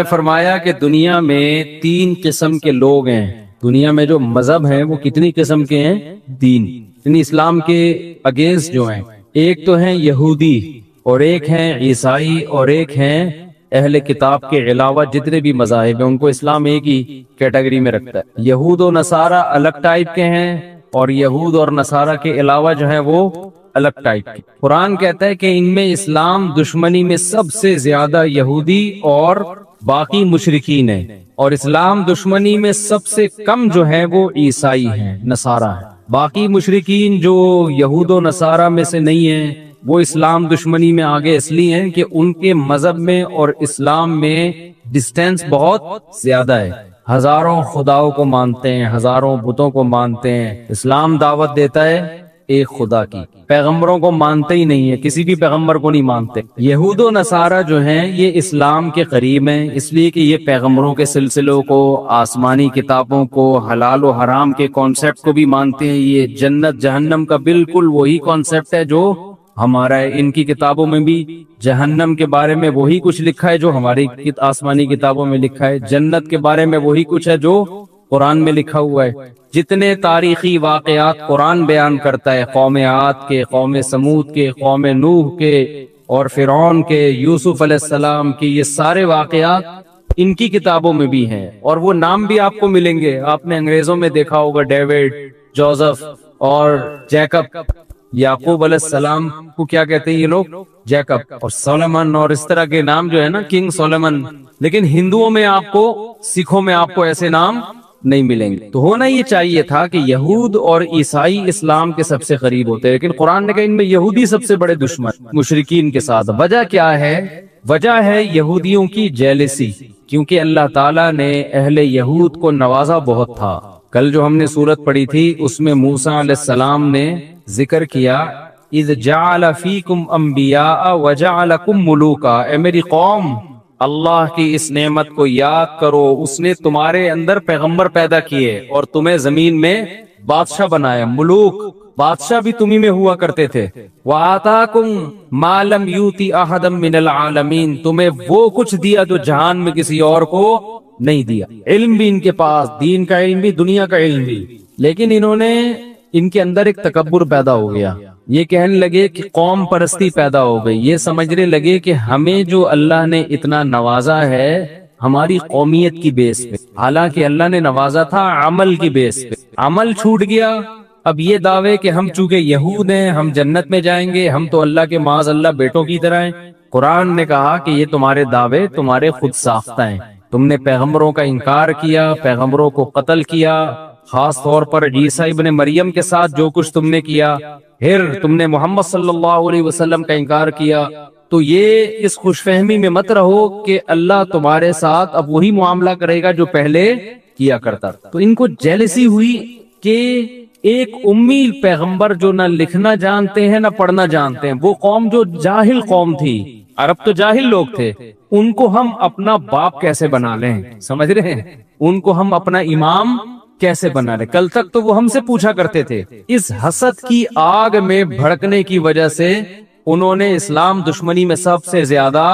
فرمایا کہ دنیا میں 3 قسم کے لوگ ہیں. دنیا میں جو مذہب ہیں وہ کتنی قسم کے ہیں؟ 3. یعنی اسلام کے اگینسٹ جو ہیں، ایک تو ہیں یہودی، اور ایک ہیں عیسائی، اور ایک ہیں اہل کتاب کے علاوہ جتنے بھی مذاہب ہیں ان کو اسلام ایک ہی کیٹیگری میں رکھتا ہے. یہود و نصارہ الگ ٹائپ کے ہیں، اور یہود اور نصارہ کے علاوہ جو ہے وہ الگ ٹائپ کے. قرآن کہتا ہے کہ ان میں اسلام دشمنی میں سب سے زیادہ یہودی اور باقی مشرکین ہیں، اور اسلام دشمنی میں سب سے کم جو ہے وہ عیسائی ہیں، نصارہ ہیں. باقی مشرکین جو یہود و نصارہ میں سے نہیں ہیں وہ اسلام دشمنی میں آگے اس لیے ہیں کہ ان کے مذہب میں اور اسلام میں ڈسٹینس بہت زیادہ ہے. ہزاروں خداؤں کو مانتے ہیں، ہزاروں بتوں کو مانتے ہیں. اسلام دعوت دیتا ہے ایک خدا کی. پیغمبروں کو مانتے ہی نہیں ہے، کسی بھی پیغمبر کو نہیں مانتے. یہود و نصارہ جو ہیں یہ اسلام کے قریب ہیں، اس لیے کہ یہ پیغمبروں کے سلسلوں کو، آسمانی کتابوں کو، حلال و حرام کے کانسیپٹ کو بھی مانتے ہیں. یہ جنت جہنم کا بالکل وہی کانسیپٹ ہے جو ہمارا ہے. ان کی کتابوں میں بھی جہنم کے بارے میں وہی کچھ لکھا ہے جو ہماری آسمانی کتابوں میں لکھا ہے. جنت کے بارے میں وہی کچھ ہے جو قرآن میں لکھا ہوا ہے. جتنے تاریخی واقعات قرآن بیان کرتا ہے، قوم عاد کے، قوم سمود کے، قوم نوح کے، اور فرعون کے، یوسف علیہ السلام کے، یہ سارے واقعات ان کی کتابوں میں بھی ہیں. اور وہ نام بھی آپ کو ملیں گے. آپ نے انگریزوں میں دیکھا ہوگا ڈیوڈ، جوزف اور جیکب. یعقوب علیہ السلام کو کیا کہتے ہیں یہ لوگ؟ جیکب. اور سولمن اور اس طرح کے نام جو ہے نا، کنگ سولمن. لیکن ہندوؤں میں آپ کو، سکھوں میں آپ کو ایسے نام نہیں ملیں گے. تو ہونا یہ چاہیے تھا کہ یہود اور عیسائی اسلام کے سب سے قریب ہوتے ہیں، لیکن قرآن نے کہا ان میں یہودی سب سے بڑے دشمن مشرکین کے ساتھ. وجہ کیا ہے؟ وجہ ہے یہودیوں کی جیلسی، کیونکہ اللہ تعالیٰ نے اہل یہود کو نوازا بہت تھا. کل جو ہم نے سورت پڑھی تھی اس میں موسیٰ علیہ السلام نے ذکر کیا، اذ جعل فیکم انبیاء وجعلکم ملوکا. اے میری قوم، اللہ کی اس نعمت کو یاد کرو، اس نے تمہارے اندر پیغمبر پیدا کیے اور تمہیں زمین میں بادشاہ بنایا. ملوک، بادشاہ بھی تمہیں میں ہوا کرتے تھے. وَآتَاكُمْ مَا لَمْ يُؤْتِ أَحَدًا مِّنَ الْعَالَمِينَ. تمہیں وہ کچھ دیا جو جہان میں کسی اور کو نہیں دیا. علم بھی ان کے پاس، دین کا علم بھی، دنیا کا علم بھی. لیکن ان کے اندر ایک تکبر پیدا ہو گیا. یہ کہنے لگے کہ قوم پرستی پیدا ہو گئی. یہ سمجھنے لگے کہ ہمیں جو اللہ نے اتنا نوازا ہے ہماری قومیت کی بیس پہ، حالانکہ اللہ نے نوازا تھا عمل کی بیس پہ. عمل چھوٹ گیا. اب یہ دعوے کہ ہم چونکہ یہود ہیں ہم جنت میں جائیں گے، ہم تو اللہ کے معاذ اللہ بیٹوں کی طرح ہیں. قرآن نے کہا کہ یہ تمہارے دعوے تمہارے خود ساختہ ہیں. تم نے پیغمبروں کا انکار کیا، پیغمبروں کو قتل کیا، خاص طور پر عیسیٰ ابن مریم کے ساتھ جو کچھ تم نے کیا. پھر تم نے محمد صلی اللہ علیہ وسلم کا انکار کیا. تو یہ اس خوش فہمی میں مت رہو کہ اللہ تمہارے ساتھ اب وہی معاملہ کرے گا جو پہلے کیا کرتا. تو ان کو جیلسی ہوئی کہ ایک امی پیغمبر جو نہ لکھنا جانتے ہیں نہ پڑھنا جانتے ہیں، وہ قوم جو جاہل قوم تھی، عرب تو جاہل لوگ تھے، ان کو ہم اپنا باپ کیسے بنا لیں؟ سمجھ رہے ہیں؟ ان کو ہم اپنا امام کیسے بنا لیں؟ کل تک تو وہ ہم سے پوچھا کرتے تھے. اس حسد کی آگ میں بھڑکنے کی وجہ سے انہوں نے اسلام دشمنی میں سب سے زیادہ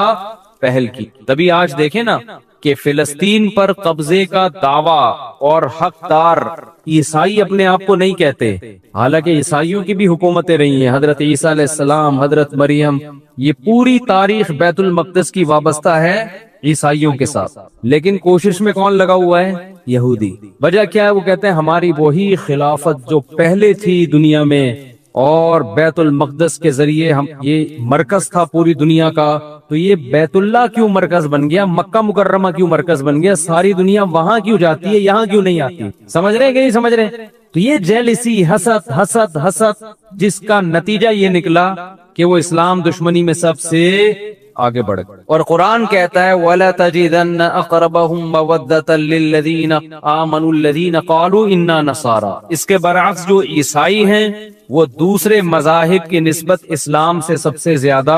پہل کی. تبھی آج دیکھیں نا کہ فلسطین پر قبضے کا دعویٰ اور حقدار عیسائی اپنے آپ کو نہیں کہتے، حالانکہ عیسائیوں کی بھی حکومتیں رہی ہیں. حضرت عیسیٰ علیہ السلام، حضرت مریم، یہ پوری تاریخ بیت المقدس کی وابستہ ہے عیسائیوں کے ساتھ. لیکن کوشش میں کون لگا ہوا ہے؟ یہودی. وجہ کیا ہے؟ وہ کہتے ہیں ہماری وہی خلافت جو پہلے تھی دنیا میں، اور بیت المقدس کے ذریعے ہم، یہ مرکز تھا پوری دنیا کا، تو یہ بیت اللہ کیوں مرکز بن گیا؟ مکہ مکرمہ کیوں مرکز بن گیا؟ ساری دنیا وہاں کیوں جاتی ہے، یہاں کیوں نہیں آتی؟ سمجھ رہے ہیں کہ نہیں سمجھ رہے؟ تو یہ جیلسی، حسد حسد حسد، جس کا نتیجہ یہ نکلا کہ وہ اسلام دشمنی میں سب سے آگے بڑھ گئے. اور قرآن کہتا ہے وَلَا تَجِدَنَّ أَقْرَبَهُمْ مَوَدَّةً لِّلَّذِينَ آمَنُوا الَّذِينَ قَالُوا إِنَّا نَصَارَىٰ. اس کے برعکس جو عیسائی ہیں وہ دوسرے مذاہب کی نسبت اسلام سے سب سے زیادہ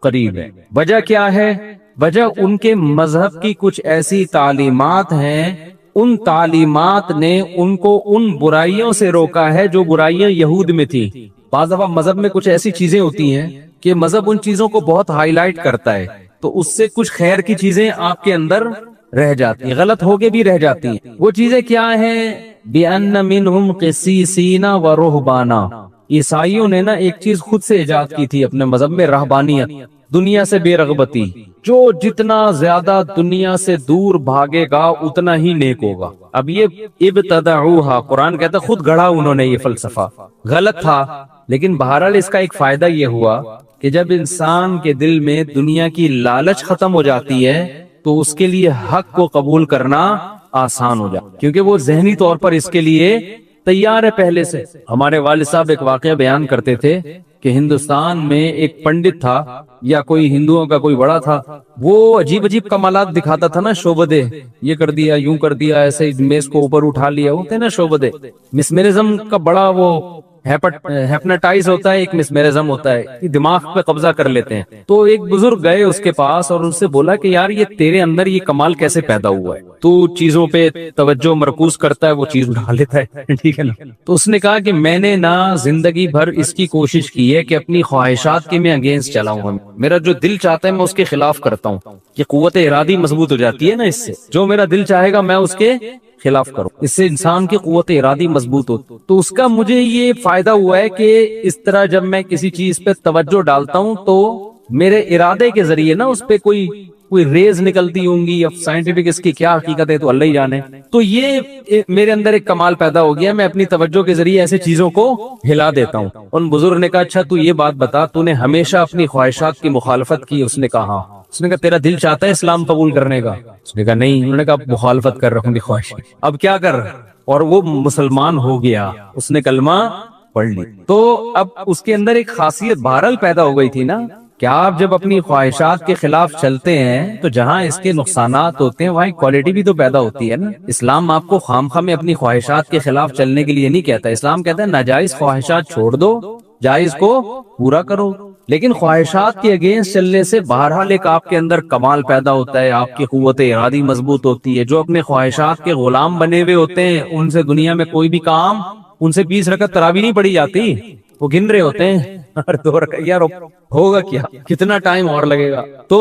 قریب ہے. وجہ کیا ہے؟ وجہ ان کے مذہب کی کچھ ایسی تعلیمات ہیں، ان تعلیمات نے ان کو ان برائیوں سے روکا ہے جو برائیاں یہود میں تھی. بعض دفعہ مذہب میں کچھ ایسی چیزیں ہوتی ہیں کہ مذہب ان چیزوں کو بہت ہائی لائٹ کرتا ہے تو اس سے کچھ خیر کی چیزیں آپ کے اندر رہ جاتی ہیں، غلط ہو کے بھی رہ جاتی ہیں۔ وہ چیزیں کیا ہیں؟ بِأَنَّ مِنْهُمْ قِسِيسِينَ وَرُهْبَانًا، عیسائیوں نے نا ایک چیز خود سے ایجاد کی تھی اپنے مذہب میں، رہبانیت، دنیا سے بے رغبتی۔ جو جتنا زیادہ دنیا سے دور بھاگے گا اتنا ہی نیک ہوگا۔ اب یہ ابتدعوها، قرآن کہتا ہے خود گڑھا انہوں نے یہ فلسفہ، غلط تھا، لیکن بہرحال اس کا ایک فائدہ یہ ہوا کہ جب انسان کے دل میں دنیا کی لالچ ختم ہو جاتی ہے تو اس کے لیے حق کو قبول کرنا آسان ہو جاتا، کیونکہ وہ ذہنی طور پر اس کے لیے تیار ہے پہلے سے۔ ہمارے والد صاحب ایک واقعہ بیان کرتے تھے کہ ہندوستان میں ایک پنڈت تھا یا کوئی ہندوؤں کا کوئی بڑا تھا، وہ عجیب عجیب کمالات دکھاتا تھا نا، شعبدے، یہ کر دیا، یوں کر دیا، ایسے میز کو اوپر اٹھا لیا، ہوتے ہیں نا شعبدے۔ مسمرزم کا بڑا وہ ہیپناٹائز ہوتا ہے، ایک مسمرزم ہوتا ہے، دماغ پہ قبضہ کر لیتے ہیں۔ تو ایک بزرگ گئے اس کے پاس اور اس سے بولا کہ یار یہ تیرے اندر یہ کمال کیسے پیدا ہوا ہے؟ تو چیزوں پہ توجہ مرکوز کرتا ہے، وہ چیز اٹھا لیتا ہے، ٹھیک ہے نا؟ تو اس نے کہا کہ میں نے نا زندگی بھر اس کی کوشش کی ہے کہ اپنی خواہشات کے میں اگینسٹ چلاؤں، میرا جو دل چاہتا ہے میں اس کے خلاف کرتا ہوں۔ یہ قوت ارادی مضبوط ہو جاتی ہے نا اس سے، جو میرا دل چاہے گا میں اس کے خلاف کروں، اس سے انسان کی قوت ارادی مضبوط ہوتی۔ تو اس کا مجھے یہ فائدہ ہوا ہے کہ اس طرح جب میں کسی چیز پہ توجہ ڈالتا ہوں تو میرے ارادے کے ذریعے نا اس پہ کوئی ریز نکلتی ہوں گی، اب سائنٹیفک اس کی کیا حقیقت ہے تو اللہ ہی جانے۔ تو یہ میرے اندر ایک کمال پیدا ہو گیا، میں اپنی توجہ کے ذریعے ایسے چیزوں کو ہلا دیتا ہوں۔ ان بزرگ نے کہا اچھا تو یہ بات بتا، تو نے ہمیشہ اپنی خواہشات کی مخالفت کی؟ اس نے کہا ہاں۔ اس نے کہا تیرا دل چاہتا ہے اسلام قبول کرنے کا؟ اس نے کہا نہیں۔ انہوں نے کہا مخالفت کر رہا ہوں خواہش، اب کیا کر؟ اور وہ مسلمان ہو گیا، اس نے کلمہ پڑھ لی۔ تو اب اس کے اندر ایک خاصیت بہرحال پیدا ہو گئی تھی نا کہ آپ جب اپنی خواہشات کے خلاف چلتے ہیں تو جہاں اس کے نقصانات ہوتے ہیں وہاں کوالٹی بھی تو پیدا ہوتی ہے نا۔ اسلام آپ کو خامخواہ میں اپنی خواہشات کے خلاف چلنے کے لیے نہیں کہتا، اسلام کہتا ہے ناجائز خواہشات چھوڑ دو، جائز کو پورا کرو۔ لیکن خواہشات کے اگینسٹ چلنے سے بہرحال ایک آپ کے اندر کمال پیدا ہوتا ہے، آپ کی قوت ارادی مضبوط ہوتی ہے۔ جو اپنے خواہشات کے غلام بنے ہوئے ہوتے ہیں ان سے دنیا میں کوئی بھی کام، ان سے 20 رکعت تراویح نہیں پڑھی جاتی، وہ گن رہے ہوتے ہیں ہر 2 رکعت، یار ہوگا کیا، کتنا ٹائم اور لگے گا۔ تو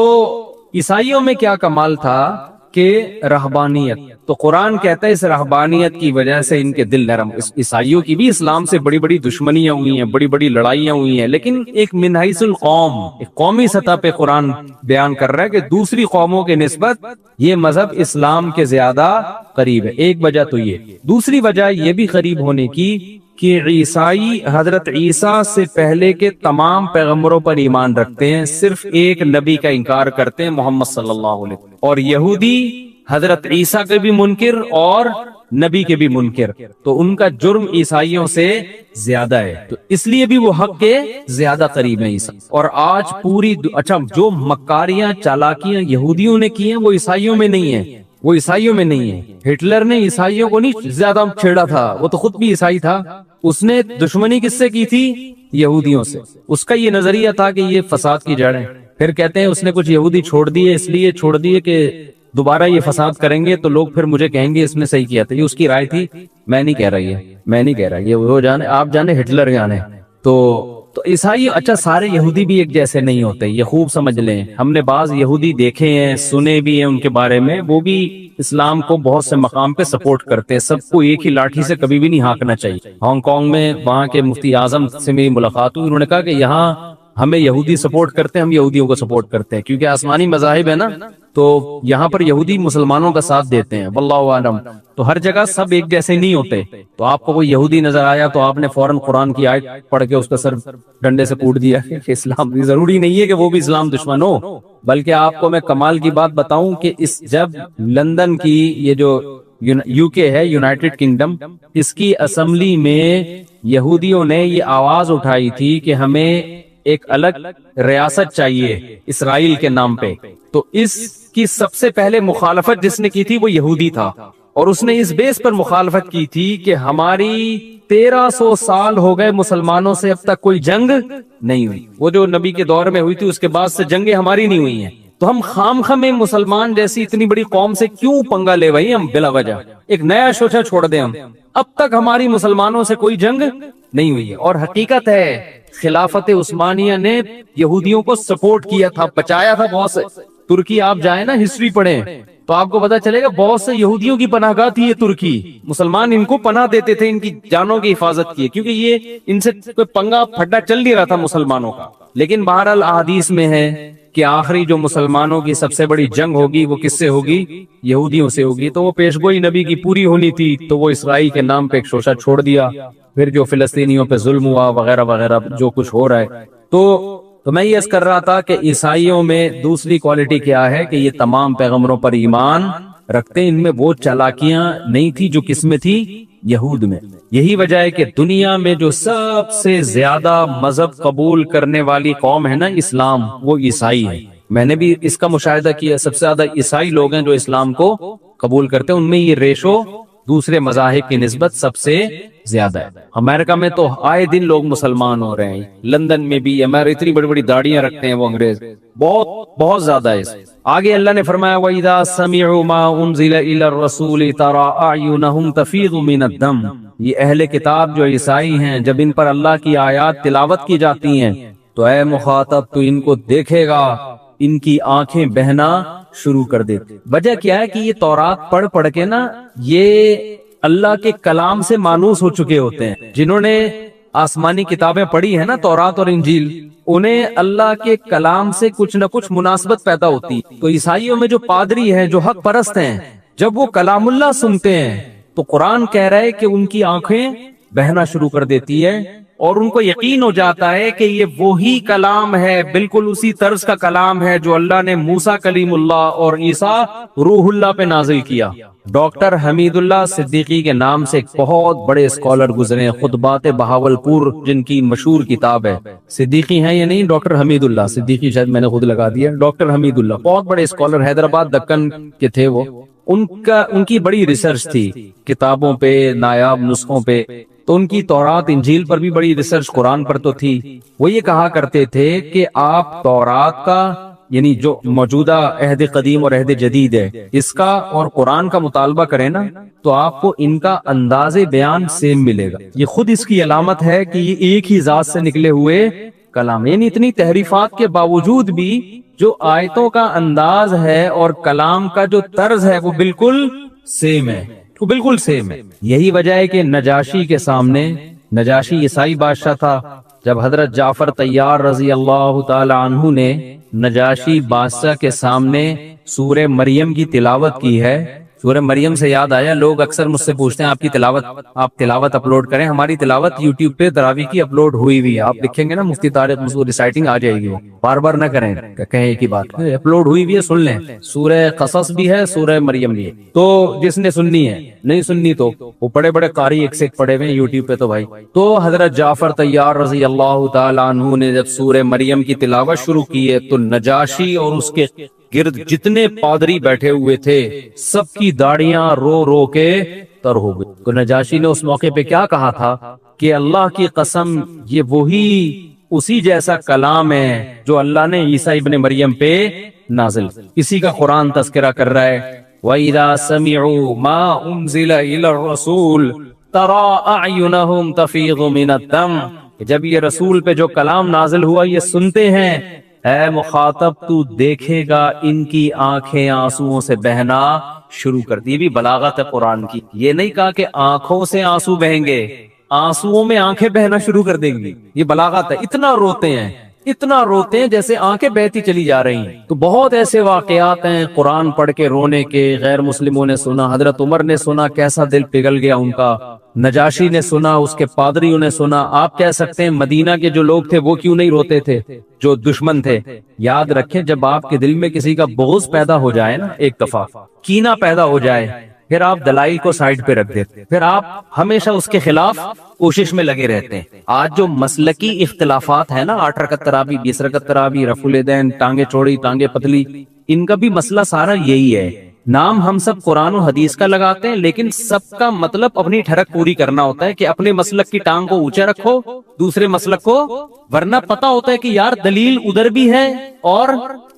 عیسائیوں میں کیا کمال تھا کہ رہبانیت، تو قرآن کہتا ہے اس رہبانیت کی وجہ سے ان کے دل نرم۔ عیسائیوں کی بھی اسلام سے بڑی بڑی دشمنیاں ہوئی ہیں، بڑی بڑی لڑائیاں ہوئی ہیں، لیکن ایک من حیث القوم، ایک قومی سطح پہ قرآن بیان کر رہا ہے کہ دوسری قوموں کے نسبت یہ مذہب اسلام کے زیادہ قریب ہے۔ ایک وجہ تو یہ، دوسری وجہ یہ بھی قریب ہونے کی کہ عیسائی حضرت عیسیٰ سے پہلے کے تمام پیغمبروں پر ایمان رکھتے ہیں، صرف ایک نبی کا انکار کرتے ہیں، محمد صلی اللہ علیہ وسلم۔ اور یہودی حضرت عیسیٰ کے بھی منکر اور نبی کے بھی منکر، تو ان کا جرم عیسائیوں سے زیادہ ہے، تو اس لیے بھی وہ حق کے زیادہ قریب ہیں عیسیٰ۔ اور آج پوری اچھا جو مکاریاں چالاکیاں یہودیوں نے کی ہیں وہ عیسائیوں میں نہیں ہیں، وہ عیسائیوں میں نہیں ہے۔ ہٹلر نے عیسائیوں کو نہیں زیادہ چھیڑا تھا، وہ تو خود بھی عیسائی تھا، اس نے دشمنی کس سے کی تھی؟ یہودیوں سے۔ اس کا یہ نظریہ تھا کہ یہ فساد کی جڑ ہے، پھر کہتے ہیں اس نے کچھ یہودی چھوڑ دیے، اس لیے چھوڑ دیے کہ دوبارہ یہ فساد کریں گے تو لوگ پھر مجھے کہیں گے اس نے صحیح کیا تھا۔ یہ اس کی رائے تھی، میں نہیں کہہ رہی ہے، میں نہیں کہہ رہا، یہ وہ جانے، آپ جانے، ہٹلر جانے۔ تو عیسائی، اچھا سارے یہودی بھی ایک جیسے نہیں ہوتے، یہ خوب سمجھ لیں۔ ہم نے بعض یہودی دیکھے ہیں، سنے بھی ہیں ان کے بارے میں، وہ بھی اسلام کو بہت سے مقام پہ سپورٹ کرتے ہیں۔ سب کو ایک ہی لاٹھی سے کبھی بھی نہیں ہانکنا چاہیے۔ ہانگ کانگ میں وہاں کے مفتی اعظم سے میری ملاقات ہوئی، انہوں نے کہا کہ یہاں ہمیں یہودی سپورٹ کرتے ہیں، ہم یہودیوں کو سپورٹ کرتے ہیں، کیونکہ آسمانی مذاہب ہے نا، تو یہاں پر یہودی مسلمانوں کا ساتھ دیتے ہیں، واللہ اعلم۔ تو ہر جگہ سب ایک جیسے نہیں ہوتے، تو آپ کو کوئی یہودی نظر آیا تو آپ نے فوراً قرآن کی آیت پڑھ کے اس کا سر ڈنڈے سے کوٹ دیا کہ اسلام، ضروری نہیں ہے کہ وہ بھی اسلام دشمن ہو، بلکہ آپ کو میں کمال کی بات بتاؤں کہ جب لندن کی یہ جو یو کے ہے، یونائٹڈ کنگڈم، اس کی اسمبلی میں یہودیوں نے یہ آواز اٹھائی تھی کہ ہمیں ایک الگ ریاست چاہیے اسرائیل کے نام پہ، تو اس کی سب سے پہلے مخالفت جس نے کی تھی وہ یہودی تھا، اور اس نے اس بیس پر مخالفت کی تھی کہ ہماری 1300 سال ہو گئے مسلمانوں سے اب تک کوئی جنگ نہیں ہوئی، وہ جو نبی کے دور میں ہوئی تھی اس کے بعد سے جنگیں ہماری نہیں ہوئی ہیں، تو ہم خام میں مسلمان جیسی اتنی بڑی قوم سے کیوں پنگا لے بھائی، ہم بلا وجہ ایک نیا شوشہ چھوڑ دیں، ہم اب تک ہماری مسلمانوں سے کوئی جنگ نہیں ہوئی ہے۔ اور حقیقت ہے خلافت عثمانیہ نے یہودیوں کو سپورٹ کیا تھا، بچایا تھا بہت سے۔ ترکی آپ جائیں نا، ہسٹری پڑھیں تو آپ کو پتا چلے گا بہت سے یہودیوں کی پناہ گاہ تھی یہ ترکی، مسلمان ان کو پناہ دیتے تھے، ان کی جانوں کی حفاظت کی، کیونکہ یہ ان سے کوئی پنگا پھڈا چل نہیں رہا تھا مسلمانوں کا۔ لیکن بہرحال احادیث میں ہے کہ آخری جو مسلمانوں کی سب سے بڑی جنگ ہوگی وہ کس سے ہوگی؟ یہودیوں سے ہوگی۔ تو وہ پیشگوئی نبی کی پوری ہونی تھی، تو وہ اسرائیل کے نام پہ ایک شوشہ چھوڑ دیا، پھر جو فلسطینیوں پہ ظلم ہوا وغیرہ وغیرہ جو کچھ ہو رہا ہے۔ تو میں یہ عرض کر رہا تھا کہ عیسائیوں میں دوسری کوالٹی کیا ہے کہ یہ تمام پیغمبروں پر ایمان رکھتے ہیں، ان میں وہ چالاکیاں نہیں تھی جو کس میں تھی؟ یہود میں۔ یہی وجہ ہے کہ دنیا میں جو سب سے زیادہ مذہب قبول کرنے والی قوم ہے نا اسلام، وہ عیسائی ہے۔ میں نے بھی اس کا مشاہدہ کیا، سب سے زیادہ عیسائی لوگ ہیں جو اسلام کو قبول کرتے ہیں، ان میں یہ ریشو دوسرے مذاہب کی نسبت سب سے زیادہ ہے۔ امریکہ میں تو آئے دن لوگ مسلمان ہو رہے ہیں، لندن میں بھی، امریکہ اتنی بڑی بڑی داڑیاں رکھتے ہیں وہ انگریز، بہت زیادہ ہے۔ آگے اللہ نے فرمایا وَإِذَا سَمِعُوا مَا أُنزِلَ إِلَى الرَّسُولِ تَرَىٰ أَعْيُنَهُمْ تَفِيضُ مِنَ الدَّمْعِ، یہ اہل کتاب جو عیسائی ہیں، جب ان پر اللہ کی آیات تلاوت کی جاتی ہیں تو اے مخاطب تو ان کو دیکھے گا ان کی آنکھیں بہنا شروع کر دیتے۔ وجہ کیا ہے کہ یہ تورات پڑھ پڑھ کے نا یہ اللہ کے کلام سے مانوس ہو چکے ہوتے ہیں۔ جنہوں نے آسمانی کتابیں پڑھی ہیں نا، تورات اور انجیل، انہیں اللہ کے کلام سے کچھ نہ کچھ مناسبت پیدا ہوتی۔ تو عیسائیوں میں جو پادری ہیں، جو حق پرست ہیں، جب وہ کلام اللہ سنتے ہیں تو قرآن کہہ رہا ہے کہ ان کی آنکھیں بہنا شروع کر دیتی ہے، اور ان کو یقین ہو جاتا ہے کہ یہ وہی کلام ہے، بالکل اسی طرز کا کلام ہے جو اللہ نے موسیٰ کلیم اللہ اور عیسیٰ روح اللہ پہ نازل کیا۔ ڈاکٹر حمید اللہ صدیقی کے نام سے ایک بہت بڑے اسکالر گزرے ہیں، خطبات بہاولپور جن کی مشہور کتاب ہے۔ صدیقی ہیں یا نہیں؟ ڈاکٹر حمید اللہ صدیقی، شاید میں نے خود لگا دیا، ڈاکٹر حمید اللہ بہت بڑے اسکالر، حیدرآباد دکن کے تھے وہ۔ ان کی بڑی ریسرچ تھی کتابوں پہ، نایاب نسخوں پہ، تو ان کی تورات انجیل پر بھی بڑی ریسرچ، قرآن پر تو تھی۔ وہ یہ کہا کرتے تھے کہ آپ تورات کا، یعنی جو موجودہ عہد قدیم اور عہد جدید ہے، اس کا اور قرآن کا مطالبہ کریں نا تو آپ کو ان کا انداز بیان سیم ملے گا۔ یہ خود اس کی علامت ہے کہ یہ ایک ہی ذات سے نکلے ہوئے کلام، یعنی اتنی تحریفات کے باوجود بھی جو آیتوں کا انداز ہے اور کلام کا جو طرز ہے وہ بالکل سیم ہے، وہ بالکل سیم ہے۔ یہی وجہ ہے کہ نجاشی کے سامنے، نجاشی عیسائی بادشاہ تھا، جب حضرت جعفر طیار رضی اللہ تعالی عنہ نے نجاشی بادشاہ کے سامنے سورہ مریم کی تلاوت کی ہے۔ سورہ مریم سے یاد آیا، لوگ اکثر مجھ سے پوچھتے ہیں آپ تلاوت اپلوڈ کریں۔ ہماری تلاوت یوٹیوب پہ تراویح کی اپلوڈ ہوئی ہوئی ہے، آپ لکھیں گے نا مفتی طارق مسعود ریسائٹنگ آ جائے گی، وہ بار بار نہ کریں، کہیں ایک ہی بات، اپلوڈ ہوئی ہوئی ہے، سن لیں۔ سورہ قصص بھی ہے، سورہ مریم بھی ہے، تو جس نے سننی ہے، نہیں سننی تو وہ بڑے بڑے قاری ایک سے ایک پڑے ہوئے یوٹیوب پہ۔ تو بھائی، تو حضرت جعفر طیار رضی اللہ تعالی عنہ نے جب سورہ مریم کی تلاوت شروع کی ہے تو نجاشی اور اس کے گرد جتنے پادری بیٹھے ہوئے تھے سب کی داڑیاں رو رو کے تر ہو گئی۔ تو نجاشی نے اس موقع پہ کیا کہا تھا کہ اللہ کی قسم یہ وہی اسی جیسا کلام ہے جو اللہ نے عیسیٰ ابن مریم پہ نازل، اسی کا قرآن تذکرہ کر رہا ہے۔ وَإِذَا سَمِعُوا مَا أُنزِلَ إِلَى الرَّسُولِ تَرَىٰ أَعْيُنَهُمْ تَفِيضُ مِنَ الدَّمْعِ، جب یہ رسول پہ جو کلام نازل ہوا یہ سنتے ہیں، اے مخاطب تو دیکھے گا ان کی آنکھیں آنسوؤں سے بہنا شروع کر دی۔ بھی بلاغت ہے قرآن کی، یہ نہیں کہا کہ آنکھوں سے آنسو بہیں گے، آنسوؤں میں آنکھیں بہنا شروع کر دیں گی، یہ بلاغت ہے۔ اتنا روتے ہیں جیسے آنکھیں بہتی چلی جا رہی ہیں۔ تو بہت ایسے واقعات ہیں قرآن پڑھ کے رونے کے، غیر مسلموں نے سنا، حضرت عمر نے سنا، کیسا دل پگھل گیا ان کا، نجاشی نے سنا، اس کے پادریوں نے سنا۔ آپ کہہ سکتے ہیں مدینہ کے جو لوگ تھے وہ کیوں نہیں روتے تھے، جو دشمن تھے؟ یاد رکھیں جب آپ کے دل میں کسی کا بغض پیدا ہو جائے نا، ایک دفعہ کینہ پیدا ہو جائے، پھر آپ دلائل کو سائڈ پہ رکھ دیتے، پھر آپ ہمیشہ اس کے خلاف کوشش میں لگے رہتے ہیں۔ آج جو مسلکی اختلافات ہیں نا، 8 رکعت تراویح، 20 رکعت تراویح، رفع الیدین، ٹانگیں چوڑی ٹانگیں پتلی، ان کا بھی مسئلہ سارا یہی ہے۔ نام ہم سب قرآن و حدیث کا لگاتے ہیں، لیکن سب کا مطلب اپنی ٹھڑک پوری کرنا ہوتا ہے کہ اپنے مسلک کی ٹانگ کو اونچا رکھو، دوسرے مسلک کو، ورنہ پتا ہوتا ہے کہ یار دلیل ادھر بھی ہے اور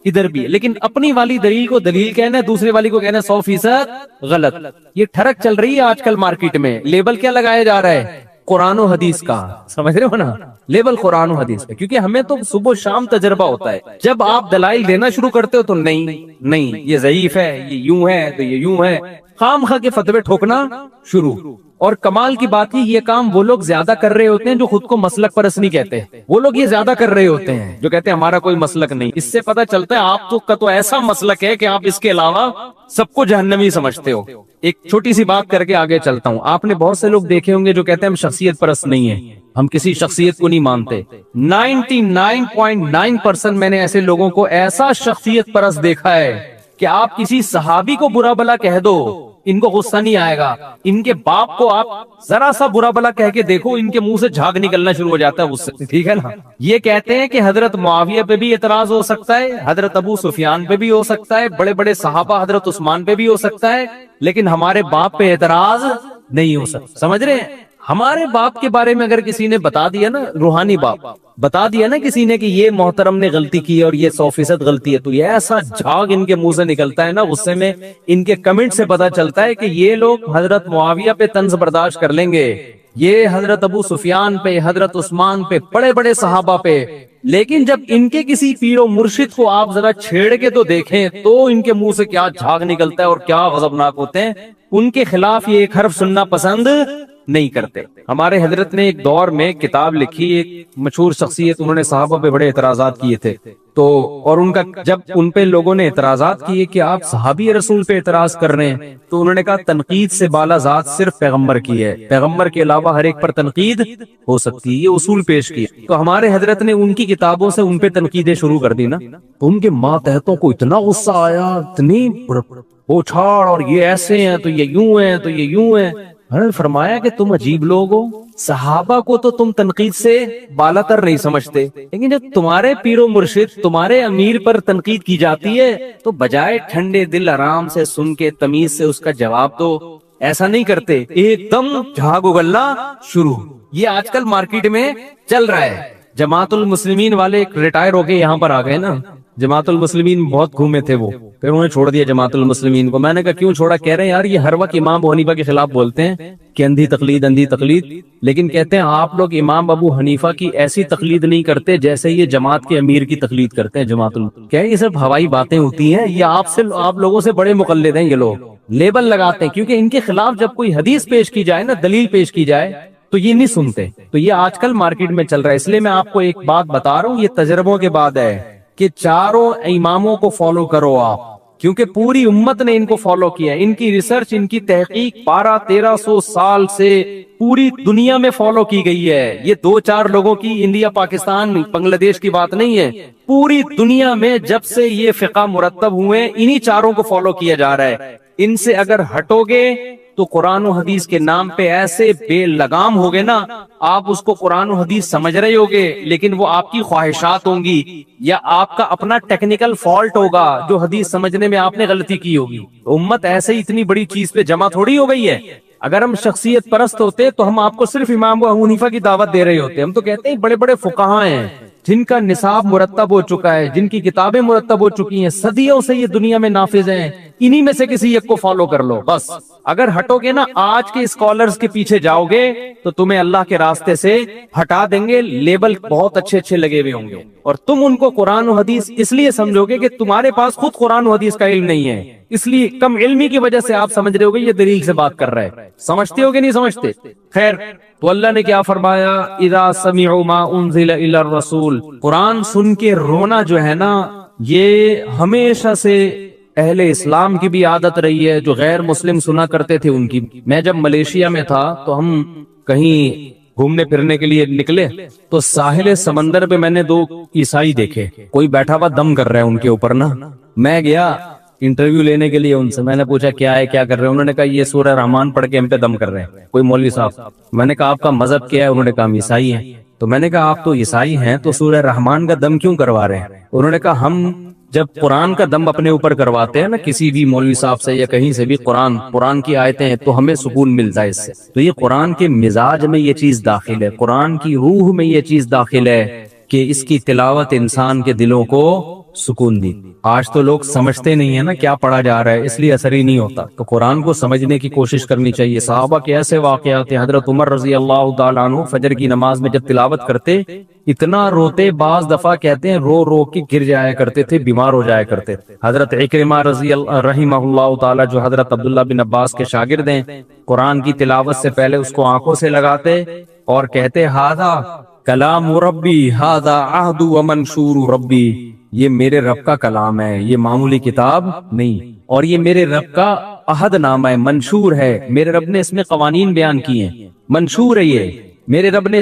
ادھر بھی ہے، لیکن اپنی والی دلیل کو دلیل کہنا ہے، دوسرے والی کو کہنا ہے 100% غلط۔ یہ ٹھڑک چل رہی ہے آج کل مارکیٹ میں، لیبل کیا لگایا جا رہا ہے؟ قرآن و حدیث کا، سمجھ رہے ہو نا، لیبل قرآن و حدیث کا، کیونکہ ہمیں تو صبح و شام تجربہ ہوتا ہے. جب آپ دلائل دینا شروع کرتے ہو تو نہیں یہ ضعیف ہے، یہ یوں ہے تو یہ یوں ہے، خام خواہ کے فتوے ٹھوکنا شروع. اور کمال کی بات یہ کام وہ لوگ زیادہ کر رہے ہوتے ہیں جو خود کو مسلک پرست نہیں کہتے. وہ لوگ یہ زیادہ کر رہے ہوتے ہیں جو کہتے ہیں ہمارا کوئی مسلک نہیں. اس سے پتہ چلتا ہے آپ کا تو ایسا مسلک ہے کہ آپ اس کے علاوہ سب کو جہنمی سمجھتے ہو. ایک چھوٹی سی بات کر کے آگے چلتا ہوں. آپ نے بہت سے لوگ دیکھے ہوں گے جو کہتے ہیں ہم شخصیت پرست نہیں ہیں، ہم کسی شخصیت کو نہیں مانتے. 99.9% میں نے ایسے لوگوں کو ایسا شخصیت پرست دیکھا ہے کہ آپ کسی صحابی کو برا بلا کہہ دو، ان کو غصہ نہیں آئے گا. ان کے باپ کو آپ ذرا سا برا بلا کہہ کے دیکھو، ان کے منہ سے جھاگ نکلنا شروع ہو جاتا ہے غصے سے. ٹھیک ہے نا. یہ کہتے ہیں کہ حضرت معاویہ پہ بھی اعتراض ہو سکتا ہے، حضرت ابو سفیان پہ بھی ہو سکتا ہے، بڑے بڑے صحابہ حضرت عثمان پہ بھی ہو سکتا ہے، لیکن ہمارے باپ پہ اعتراض نہیں ہو سکتا. سمجھ رہے ہیں؟ ہمارے باپ کے بارے میں اگر کسی نے بتا دیا نا، روحانی باپ بتا دیا نا کسی نے کہ یہ محترم نے غلطی کی اور یہ 100% غلطی ہے، تو یہ ایسا جھاگ ان کے منہ سے نکلتا ہے نا غصے میں. ان کے کمنٹ سے پتا چلتا ہے کہ یہ لوگ حضرت معاویہ پہ طنز برداشت کر لیں گے، یہ حضرت ابو سفیان پہ، حضرت عثمان پہ، بڑے بڑے صحابہ پہ. لیکن جب ان کے کسی پیر و مرشد کو آپ ذرا چھیڑ کے تو دیکھیں تو ان کے منہ سے کیا جھاگ نکلتا ہے اور کیا غضبناک ہوتے ہیں. ان کے خلاف یہ ایک حرف سننا پسند نہیں کرتے. ہمارے حضرت نے ایک دور میں کتاب لکھی، ایک مشہور شخصیت، انہوں نے صحابہ پہ بڑے اعتراضات کیے تھے. تو اور ان کا جب ان پہ لوگوں نے اعتراضات کیے کہ آپ صحابی رسول پہ اعتراض کر رہے ہیں، تو انہوں نے کہا تنقید سے بالا ذات صرف پیغمبر کی ہے، پیغمبر کے علاوہ ہر ایک پر تنقید ہو سکتی ہے. یہ اصول پیش کیا. تو ہمارے حضرت نے ان کی کتابوں سے ان پہ تنقیدیں شروع کر دی نا، تو ان کے ماتحتوں کو اتنا غصہ آیا، اتنی پوچھاڑ، اور یہ ایسے ہیں تو یہ یوں ہیں تو یہ یوں ہیں. فرمایا کہ تم عجیب لوگ ہو، صحابہ کو تو تم تنقید سے بالا تر نہیں سمجھتے، لیکن جب تمہارے پیر و مرشد، تمہارے امیر پر تنقید کی جاتی ہے تو بجائے ٹھنڈے دل آرام سے سن کے تمیز سے اس کا جواب دو، ایسا نہیں کرتے، ایک دم جھاگ اگلنا شروع. یہ آج کل مارکیٹ میں چل رہا ہے. جماعت المسلمین والے ریٹائر ہو کے یہاں پر آ گئے نا. جماعت المسلمین بہت گھومے تھے وہ، پھر انہوں نے چھوڑ دیا جماعت المسلمین کو. میں نے کہا کیوں چھوڑا؟ کہہ رہے ہیں یار یہ ہر وقت امام ابو حنیفہ کے خلاف بولتے ہیں کہ اندھی تقلید اندھی تقلید، لیکن کہتے ہیں آپ لوگ امام ابو حنیفہ کی ایسی تقلید نہیں کرتے جیسے یہ جماعت کے امیر کی تقلید کرتے ہیں. کیا یہ صرف ہوائی باتیں ہوتی ہیں؟ یہ آپ لوگوں سے بڑے مقلد ہیں. یہ لوگ لیبل لگاتے ہیں کیونکہ ان کے خلاف جب کوئی حدیث پیش کی جائے نا، دلیل پیش کی جائے تو یہ نہیں سنتے. تو یہ آج کل مارکیٹ میں چل رہا ہے. اس لیے میں آپ کو ایک بات بتا رہا ہوں، یہ تجربوں کے بعد ہے کہ چاروں اماموں کو فالو کرو آپ، کیونکہ پوری امت نے ان کو فالو کیا. ان کی ریسرچ، ان کی تحقیق 1200-1300 سال سے پوری دنیا میں فالو کی گئی ہے. یہ 2-4 لوگوں کی، انڈیا پاکستان بنگلہ دیش کی بات نہیں ہے. پوری دنیا میں جب سے یہ فقہ مرتب ہوئے انہی چاروں کو فالو کیا جا رہا ہے. ان سے اگر ہٹو گے تو قرآن و حدیث کے نام پہ ایسے بے لگام ہوگے نا، آپ اس کو قرآن و حدیث سمجھ رہے ہوگے لیکن وہ آپ کی خواہشات ہوں گی یا آپ کا اپنا ٹیکنیکل فالٹ ہوگا جو حدیث سمجھنے میں آپ نے غلطی کی ہوگی. امت ایسے ہی اتنی بڑی چیز پہ جمع تھوڑی ہو گئی ہے. اگر ہم شخصیت پرست ہوتے تو ہم آپ کو صرف امام ابو حنیفہ کی دعوت دے رہے ہوتے. ہم تو کہتے ہیں بڑے بڑے فقہاء ہیں جن کا نصاب مرتب ہو چکا ہے، جن کی کتابیں مرتب ہو چکی ہیں، صدیوں سے یہ دنیا میں نافذ ہیں، انہی میں سے کسی ایک کو فالو کر لو بس. اگر ہٹو گے نا، آج کے اسکالرز کے پیچھے جاؤ گے تو تمہیں اللہ کے راستے سے ہٹا دیں گے. لیبل بہت اچھے لگے ہوئے ہوں گے اور تم ان کو قرآن و حدیث اس لیے سمجھو گے کہ تمہارے پاس خود قرآن و حدیث کا علم نہیں ہے. اس لیے کم علمی کی وجہ سے آپ سمجھ رہے ہوگے یہ دلیل سے بات کر رہا ہے. سمجھتے ہوگے نہیں سمجھتے؟ خیر، تو اللہ نے کیا فرمایا؟ اذا سمعوا ما انزل الى الرسول. قرآن سن کے رونا جو ہے نا، یہ ہمیشہ سے اہل اسلام کی بھی عادت رہی ہے. جو غیر مسلم سنا کرتے تھے ان کی. میں جب ملیشیا میں تھا تو ہم کہیں گھومنے پھرنے کے لیے نکلے تو ساحل سمندر پہ میں نے 2 عیسائی دیکھے، کوئی بیٹھا ہوا دم کر رہا ہے ان کے اوپر نا. میں گیا انٹرویو لینے کے لیے ان سے، میں نے پوچھا کیا ہے، کیا کر رہے ہیں؟ انہوں نے کہا یہ سورہ رحمان پڑھ کے ہم پہ دم کر رہے ہیں، کوئی مولوی صاحب. میں نے کہا آپ کا مذہب کیا ہے؟ انہوں نے کہا ہم عیسائی ہیں. تو میں نے کہا آپ تو عیسائی ہیں تو سورہ رحمان کا دم کیوں کروا رہے ہیں؟ انہوں نے کہا ہم جب قرآن کا دم اپنے اوپر کرواتے ہیں نا کسی بھی مولوی صاحب سے یا کہیں سے بھی، قرآن کی آیتیں ہیں تو ہمیں سکون ملتا ہے اس سے. تو یہ قرآن کے مزاج میں یہ چیز داخل ہے، قرآن کی روح میں یہ چیز داخل ہے کہ اس کی تلاوت انسان کے دلوں کو سکون دی۔ آج تو لوگ سمجھتے نہیں ہیں نا کیا پڑھا جا رہا ہے، اس لیے اثر ہی نہیں ہوتا۔ تو قرآن کو سمجھنے کی کوشش کرنی چاہیے۔ صحابہ کے ایسے واقعات ہیں، حضرت عمر رضی اللہ تعالیٰ عنہ فجر کی نماز میں جب تلاوت کرتے اتنا روتے، بعض دفعہ کہتے ہیں رو رو کے گر جایا کرتے تھے، بیمار ہو جایا کرتے تھے۔ حضرت عکرمہ رضی اللہ رحمہ اللہ تعالیٰ جو حضرت عبداللہ بن عباس کے شاگرد ہیں، قرآن کی تلاوت سے پہلے اس کو آنکھوں سے لگاتے اور کہتے ہذا کلام ربی ھذا عہد و منشور ربی، یہ میرے رب کا کلام ہے، یہ معمولی کتاب نہیں، اور یہ میرے رب کا عہد نامہ ہے، منشور ہے، میرے رب نے اس میں قوانین بیان کیے ہیں، منشور ہے، یہ میرے رب نے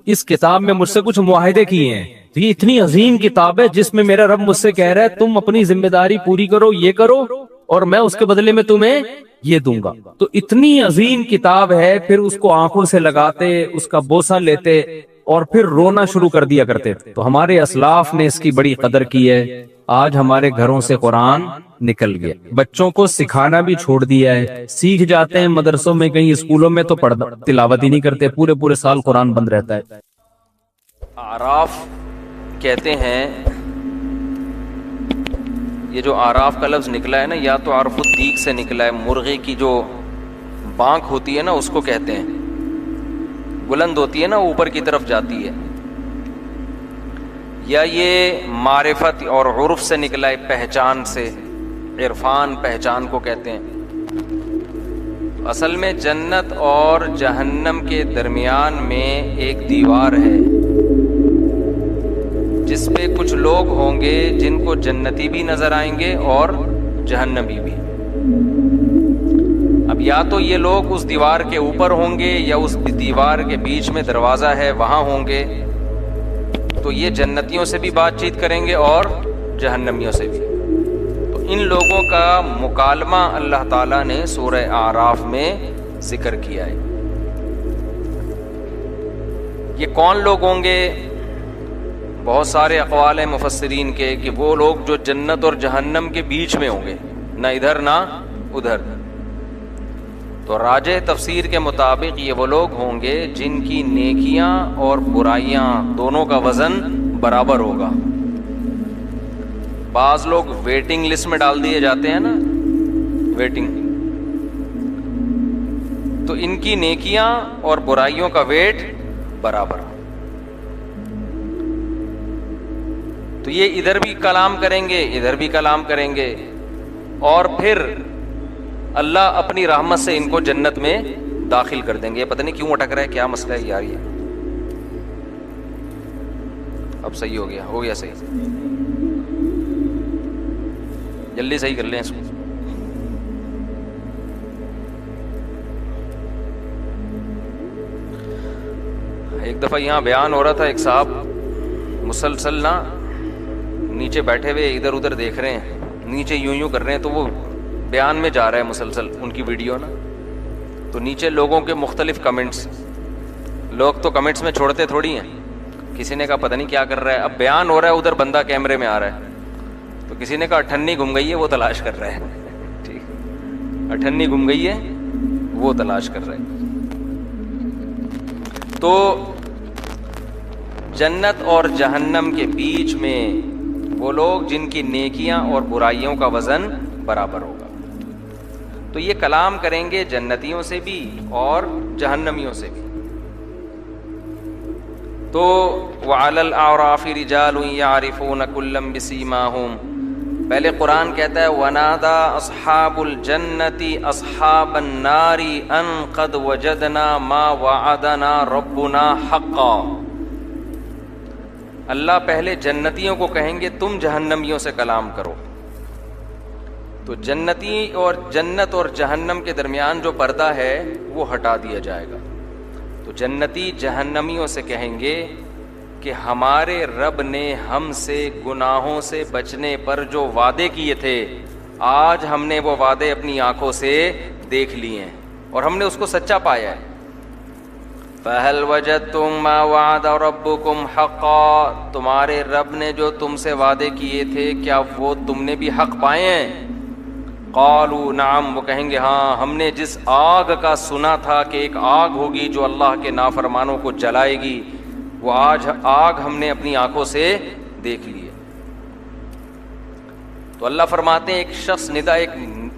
اس کتاب میں مجھ سے کچھ معاہدے کیے ہیں۔ تو یہ اتنی عظیم کتاب ہے جس میں میرا رب مجھ سے کہہ رہا ہے تم اپنی ذمہ داری پوری کرو، یہ کرو، اور میں اس کے بدلے میں تمہیں یہ دوں گا۔ تو اتنی عظیم کتاب ہے، پھر اس کو آنکھوں سے لگاتے، اس کا بوسہ لیتے اور پھر رونا شروع کر دیا کرتے تھے۔ تو ہمارے اسلاف نے اس کی بڑی قدر کی ہے۔ آج ہمارے گھروں سے قرآن نکل گیا، بچوں کو سکھانا بھی چھوڑ دیا ہے، سیکھ جاتے ہیں مدرسوں میں، کہیں اسکولوں میں تو تلاوت ہی نہیں کرتے، پورے سال قرآن بند رہتا ہے۔ اعراف کہتے ہیں، یہ جو اعراف کا لفظ نکلا ہے نا، یا تو عرف الدیک سے نکلا ہے، مرغے کی جو بانک ہوتی ہے نا اس کو کہتے ہیں، بلند ہوتی ہے نا، اوپر کی طرف جاتی ہے، یا یہ معرفت اور عرف سے نکلا ہے، پہچان سے، عرفان پہچان کو کہتے ہیں۔ اصل میں جنت اور جہنم کے درمیان میں ایک دیوار ہے جس پہ کچھ لوگ ہوں گے جن کو جنتی بھی نظر آئیں گے اور جہنمی بھی۔ اب یا تو یہ لوگ اس دیوار کے اوپر ہوں گے یا اس دیوار کے بیچ میں دروازہ ہے وہاں ہوں گے، تو یہ جنتیوں سے بھی بات چیت کریں گے اور جہنمیوں سے بھی۔ تو ان لوگوں کا مکالمہ اللہ تعالیٰ نے سورہ اعراف میں ذکر کیا ہے۔ یہ کون لوگ ہوں گے؟ بہت سارے اقوال ہیں مفسرین کے کہ وہ لوگ جو جنت اور جہنم کے بیچ میں ہوں گے، نہ ادھر نہ ادھر۔ تو راجح تفسیر کے مطابق یہ وہ لوگ ہوں گے جن کی نیکیاں اور برائیاں دونوں کا وزن برابر ہوگا۔ بعض لوگ ویٹنگ لسٹ میں ڈال دیے جاتے ہیں نا، ویٹنگ، تو ان کی نیکیاں اور برائیوں کا ویٹ برابر۔ تو یہ ادھر بھی کلام کریں گے، ادھر بھی کلام کریں گے، اور پھر اللہ اپنی رحمت سے ان کو جنت میں داخل کر دیں گے۔ پتہ نہیں کیوں اٹک رہا ہے، کیا مسئلہ ہے یار؟ یہ اب صحیح ہو گیا صحیح، جلدی صحیح کر لیں اس کو۔ ایک دفعہ یہاں بیان ہو رہا تھا، ایک صاحب مسلسل نا نیچے بیٹھے ہوئے ادھر ادھر دیکھ رہے ہیں، نیچے یوں کر رہے ہیں، تو وہ بیان میں جا رہا ہے مسلسل ان کی ویڈیو نا، تو نیچے لوگوں کے مختلف کمنٹس، لوگ تو کمنٹس میں چھوڑتے تھوڑی ہیں، کسی نے کہا پتہ نہیں کیا کر رہا ہے، اب بیان ہو رہا ہے، ادھر بندہ کیمرے میں آ رہا ہے، تو کسی نے کہا اٹھنی گم گئی ہے وہ تلاش کر رہا ہے، ٹھیک، اٹھنی گم گئی ہے وہ تلاش کر رہا ہے۔ تو جنت اور جہنم کے بیچ میں وہ لوگ جن کی نیکیاں اور برائیوں کا وزن برابر ہوگا، تو یہ کلام کریں گے جنتیوں سے بھی اور جہنمیوں سے بھی۔ تو وَعَلَى الْأَعْرَافِ رِجَالٌ يَعْرِفُونَ كُلًّا بِسِيمَاهُمْ، پہلے قرآن کہتا ہے وَنَادَى أَصْحَابُ الْجَنَّةِ أَصْحَابَ النَّارِ أَن قَدْ وَجَدْنَا مَا وَعَدَنَا رَبُّنَا حَقًّا۔ اللہ پہلے جنتیوں کو کہیں گے تم جہنمیوں سے کلام کرو، تو جنتی اور جنت اور جہنم کے درمیان جو پردہ ہے وہ ہٹا دیا جائے گا۔ تو جنتی جہنمیوں سے کہیں گے کہ ہمارے رب نے ہم سے گناہوں سے بچنے پر جو وعدے کیے تھے، آج ہم نے وہ وعدے اپنی آنکھوں سے دیکھ لیے ہیں اور ہم نے اس کو سچا پایا ہے۔ فَهَلْ وَجَدْتُم مَّا وَعَدَ رَبُّكُمْ حَقًّا، تمہارے رب نے جو تم سے وعدے کیے تھے کیا وہ تم نے بھی حق پائے ہیں؟ قالوا نعم، وہ کہیں گے ہاں، ہم نے جس آگ کا سنا تھا کہ ایک آگ ہوگی جو اللہ کے نافرمانوں کو جلائے گی، وہ آج آگ ہم نے اپنی آنکھوں سے دیکھ لی ہے۔ تو اللہ فرماتے ہیں ایک شخص ایک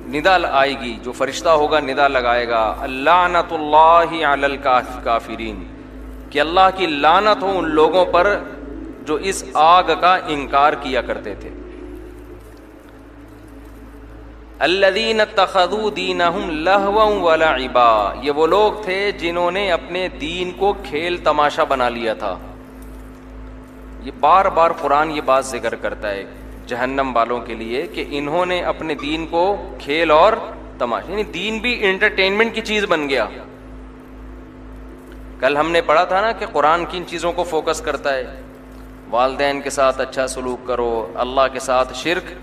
ندا آئے گی، جو فرشتہ ہوگا ندا لگائے گا، لعنت اللہ علی الکافرین، کہ اللہ کی لعنت ہو ان لوگوں پر جو اس آگ کا انکار کیا کرتے تھے۔ الذین اتخذوا دینہم لہوا ولعبا، یہ وہ لوگ تھے جنہوں نے اپنے دین کو کھیل تماشا بنا لیا تھا۔ یہ بار بار قرآن یہ بات ذکر کرتا ہے جہنم والوں کے لیے کہ انہوں نے اپنے دین کو کھیل اور تماشا، یعنی دین بھی انٹرٹینمنٹ کی چیز بن گیا۔ کل ہم نے پڑھا تھا نا کہ قرآن کن چیزوں کو فوکس کرتا ہے، والدین کے ساتھ اچھا سلوک کرو، اللہ کے ساتھ شرک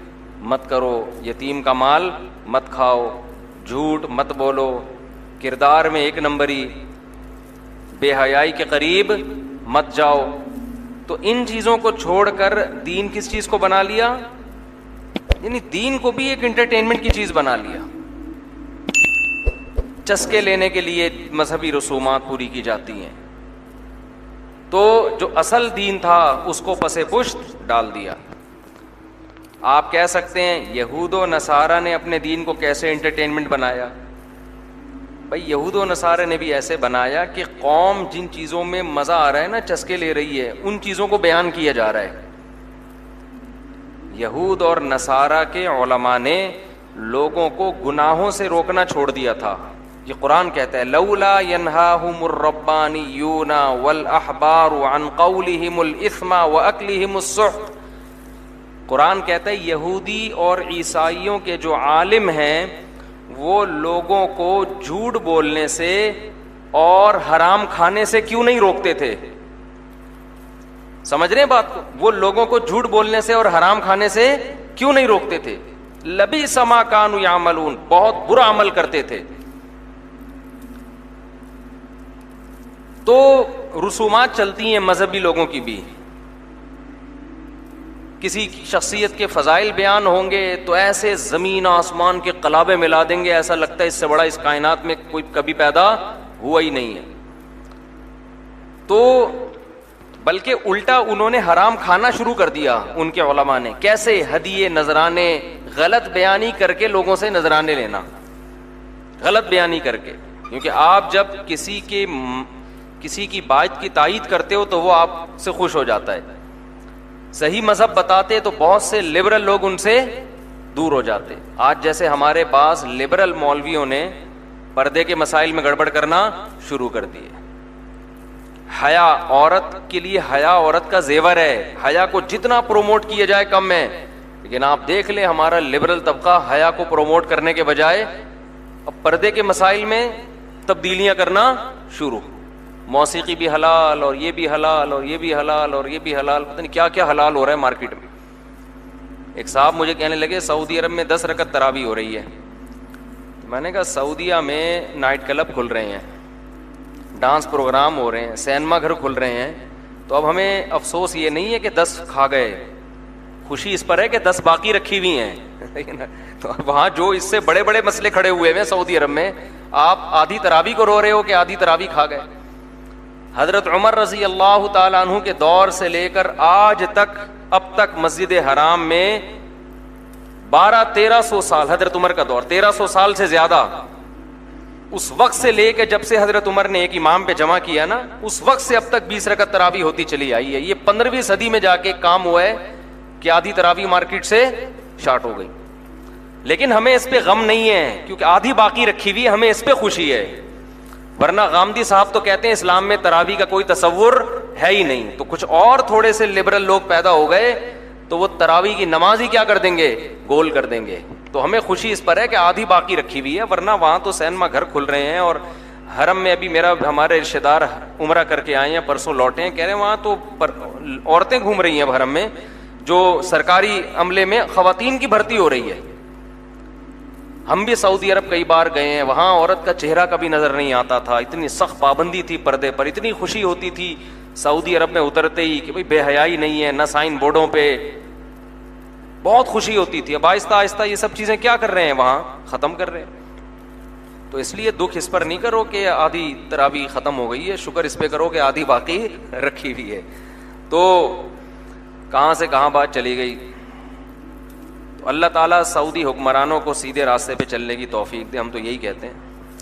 مت کرو، یتیم کا مال مت کھاؤ، جھوٹ مت بولو، کردار میں ایک نمبری، بے حیائی کے قریب مت جاؤ۔ تو ان چیزوں کو چھوڑ کر دین کس چیز کو بنا لیا؟ یعنی دین کو بھی ایک انٹرٹینمنٹ کی چیز بنا لیا، چسکے لینے کے لیے مذہبی رسومات پوری کی جاتی ہیں۔ تو جو اصل دین تھا اس کو پس پشت ڈال دیا۔ آپ کہہ سکتے ہیں یہود و نصارہ نے اپنے دین کو کیسے انٹرٹینمنٹ بنایا؟ بھائی یہود و نصارہ نے بھی ایسے بنایا کہ قوم جن چیزوں میں مزہ آ رہا ہے نا، چسکے لے رہی ہے، ان چیزوں کو بیان کیا جا رہا ہے۔ یہود اور نصارہ کے علماء نے لوگوں کو گناہوں سے روکنا چھوڑ دیا تھا۔ یہ قرآن کہتا ہے لولا ینہاہم الربانیون والاحبار عن قولہم الاثم واکلہم السحت۔ قرآن کہتا ہے یہودی اور عیسائیوں کے جو عالم ہیں وہ لوگوں کو جھوٹ بولنے سے اور حرام کھانے سے کیوں نہیں روکتے تھے؟ سمجھ رہے ہیں بات کو؟ وہ لوگوں کو جھوٹ بولنے سے اور حرام کھانے سے کیوں نہیں روکتے تھے؟ لبئس ما کانوا یعملون، بہت برا عمل کرتے تھے۔ تو رسومات چلتی ہیں مذہبی لوگوں کی بھی، کسی شخصیت کے فضائل بیان ہوں گے تو ایسے زمین آسمان کے قلابے ملا دیں گے، ایسا لگتا ہے اس سے بڑا اس کائنات میں کوئی کبھی پیدا ہوا ہی نہیں ہے۔ تو بلکہ الٹا انہوں نے حرام کھانا شروع کر دیا ان کے علماء نے۔ کیسے؟ ہدیے، نذرانے، غلط بیانی کر کے لوگوں سے نذرانے لینا، غلط بیانی کر کے۔ کیونکہ آپ جب کسی کی بات کی تائید کرتے ہو تو وہ آپ سے خوش ہو جاتا ہے، صحیح مذہب بتاتے تو بہت سے لبرل لوگ ان سے دور ہو جاتے۔ آج جیسے ہمارے پاس لبرل مولویوں نے پردے کے مسائل میں گڑبڑ کرنا شروع کر دیے۔ حیا عورت کے لیے، حیا عورت کا زیور ہے، حیا کو جتنا پروموٹ کیا جائے کم ہے، لیکن آپ دیکھ لیں ہمارا لبرل طبقہ حیا کو پروموٹ کرنے کے بجائے اب پردے کے مسائل میں تبدیلیاں کرنا شروع۔ موسیقی بھی حلال اور یہ بھی حلال اور یہ بھی حلال اور یہ بھی حلال، پتہ نہیں کیا کیا حلال ہو رہا ہے مارکیٹ میں۔ ایک صاحب مجھے کہنے لگے سعودی عرب میں 10 رکعت تراویح ہو رہی ہے۔ میں نے کہا سعودیہ میں نائٹ کلب کھل رہے ہیں، ڈانس پروگرام ہو رہے ہیں، سینما گھر کھل رہے ہیں، تو اب ہمیں افسوس یہ نہیں ہے کہ 10 کھا گئے، خوشی اس پر ہے کہ 10 باقی رکھی ہوئی ہیں۔ تو وہاں جو اس سے بڑے بڑے مسئلے کھڑے ہوئے ہیں سعودی عرب میں، آپ آدھی تراویح کو رو رہے ہو کہ آدھی تراویح کھا گئے۔ حضرت عمر رضی اللہ تعالیٰ عنہ کے دور سے لے کر آج تک، اب تک مسجد حرام میں 1200-1300 سال، حضرت عمر کا دور 1300 سال سے زیادہ، اس وقت سے لے کے جب سے حضرت عمر نے ایک امام پہ جمع کیا نا، اس وقت سے اب تک 20 رکعت تراویح ہوتی چلی آئی ہے۔ یہ 15ویں صدی میں جا کے کام ہوا ہے کہ آدھی تراویح مارکیٹ سے شارٹ ہو گئی، لیکن ہمیں اس پہ غم نہیں ہے کیونکہ آدھی باقی رکھی ہوئی، ہمیں اس پہ خوشی ہے۔ ورنہ غامدی صاحب تو کہتے ہیں اسلام میں تراویح کا کوئی تصور ہے ہی نہیں، تو کچھ اور تھوڑے سے لبرل لوگ پیدا ہو گئے تو وہ تراویح کی نماز ہی کیا کر دیں گے؟ گول کر دیں گے۔ تو ہمیں خوشی اس پر ہے کہ آدھی باقی رکھی ہوئی ہے، ورنہ وہاں تو سینما گھر کھل رہے ہیں۔ اور حرم میں ابھی ہمارے رشتہ دار عمرہ کر کے آئے ہیں، پرسوں لوٹے ہیں، کہہ رہے ہیں وہاں تو عورتیں گھوم رہی ہیں حرم میں، جو سرکاری عملے میں خواتین کی بھرتی ہو رہی ہے۔ ہم بھی سعودی عرب کئی بار گئے ہیں، وہاں عورت کا چہرہ کبھی نظر نہیں آتا تھا، اتنی سخت پابندی تھی پردے پر، اتنی خوشی ہوتی تھی سعودی عرب میں اترتے ہی کہ بھئی بے حیائی نہیں ہے، نہ سائن بورڈوں پہ، بہت خوشی ہوتی تھی۔ اب آہستہ آہستہ یہ سب چیزیں کیا کر رہے ہیں؟ وہاں ختم کر رہے ہیں۔ تو اس لیے دکھ اس پر نہیں کرو کہ آدھی تراویح ختم ہو گئی ہے، شکر اس پہ کرو کہ آدھی باقی رکھی ہوئی ہے۔ تو کہاں سے کہاں بات چلی گئی؟ تو اللہ تعالیٰ سعودی حکمرانوں کو سیدھے راستے پہ چلنے کی توفیق دے. ہم تو یہی کہتے ہیں.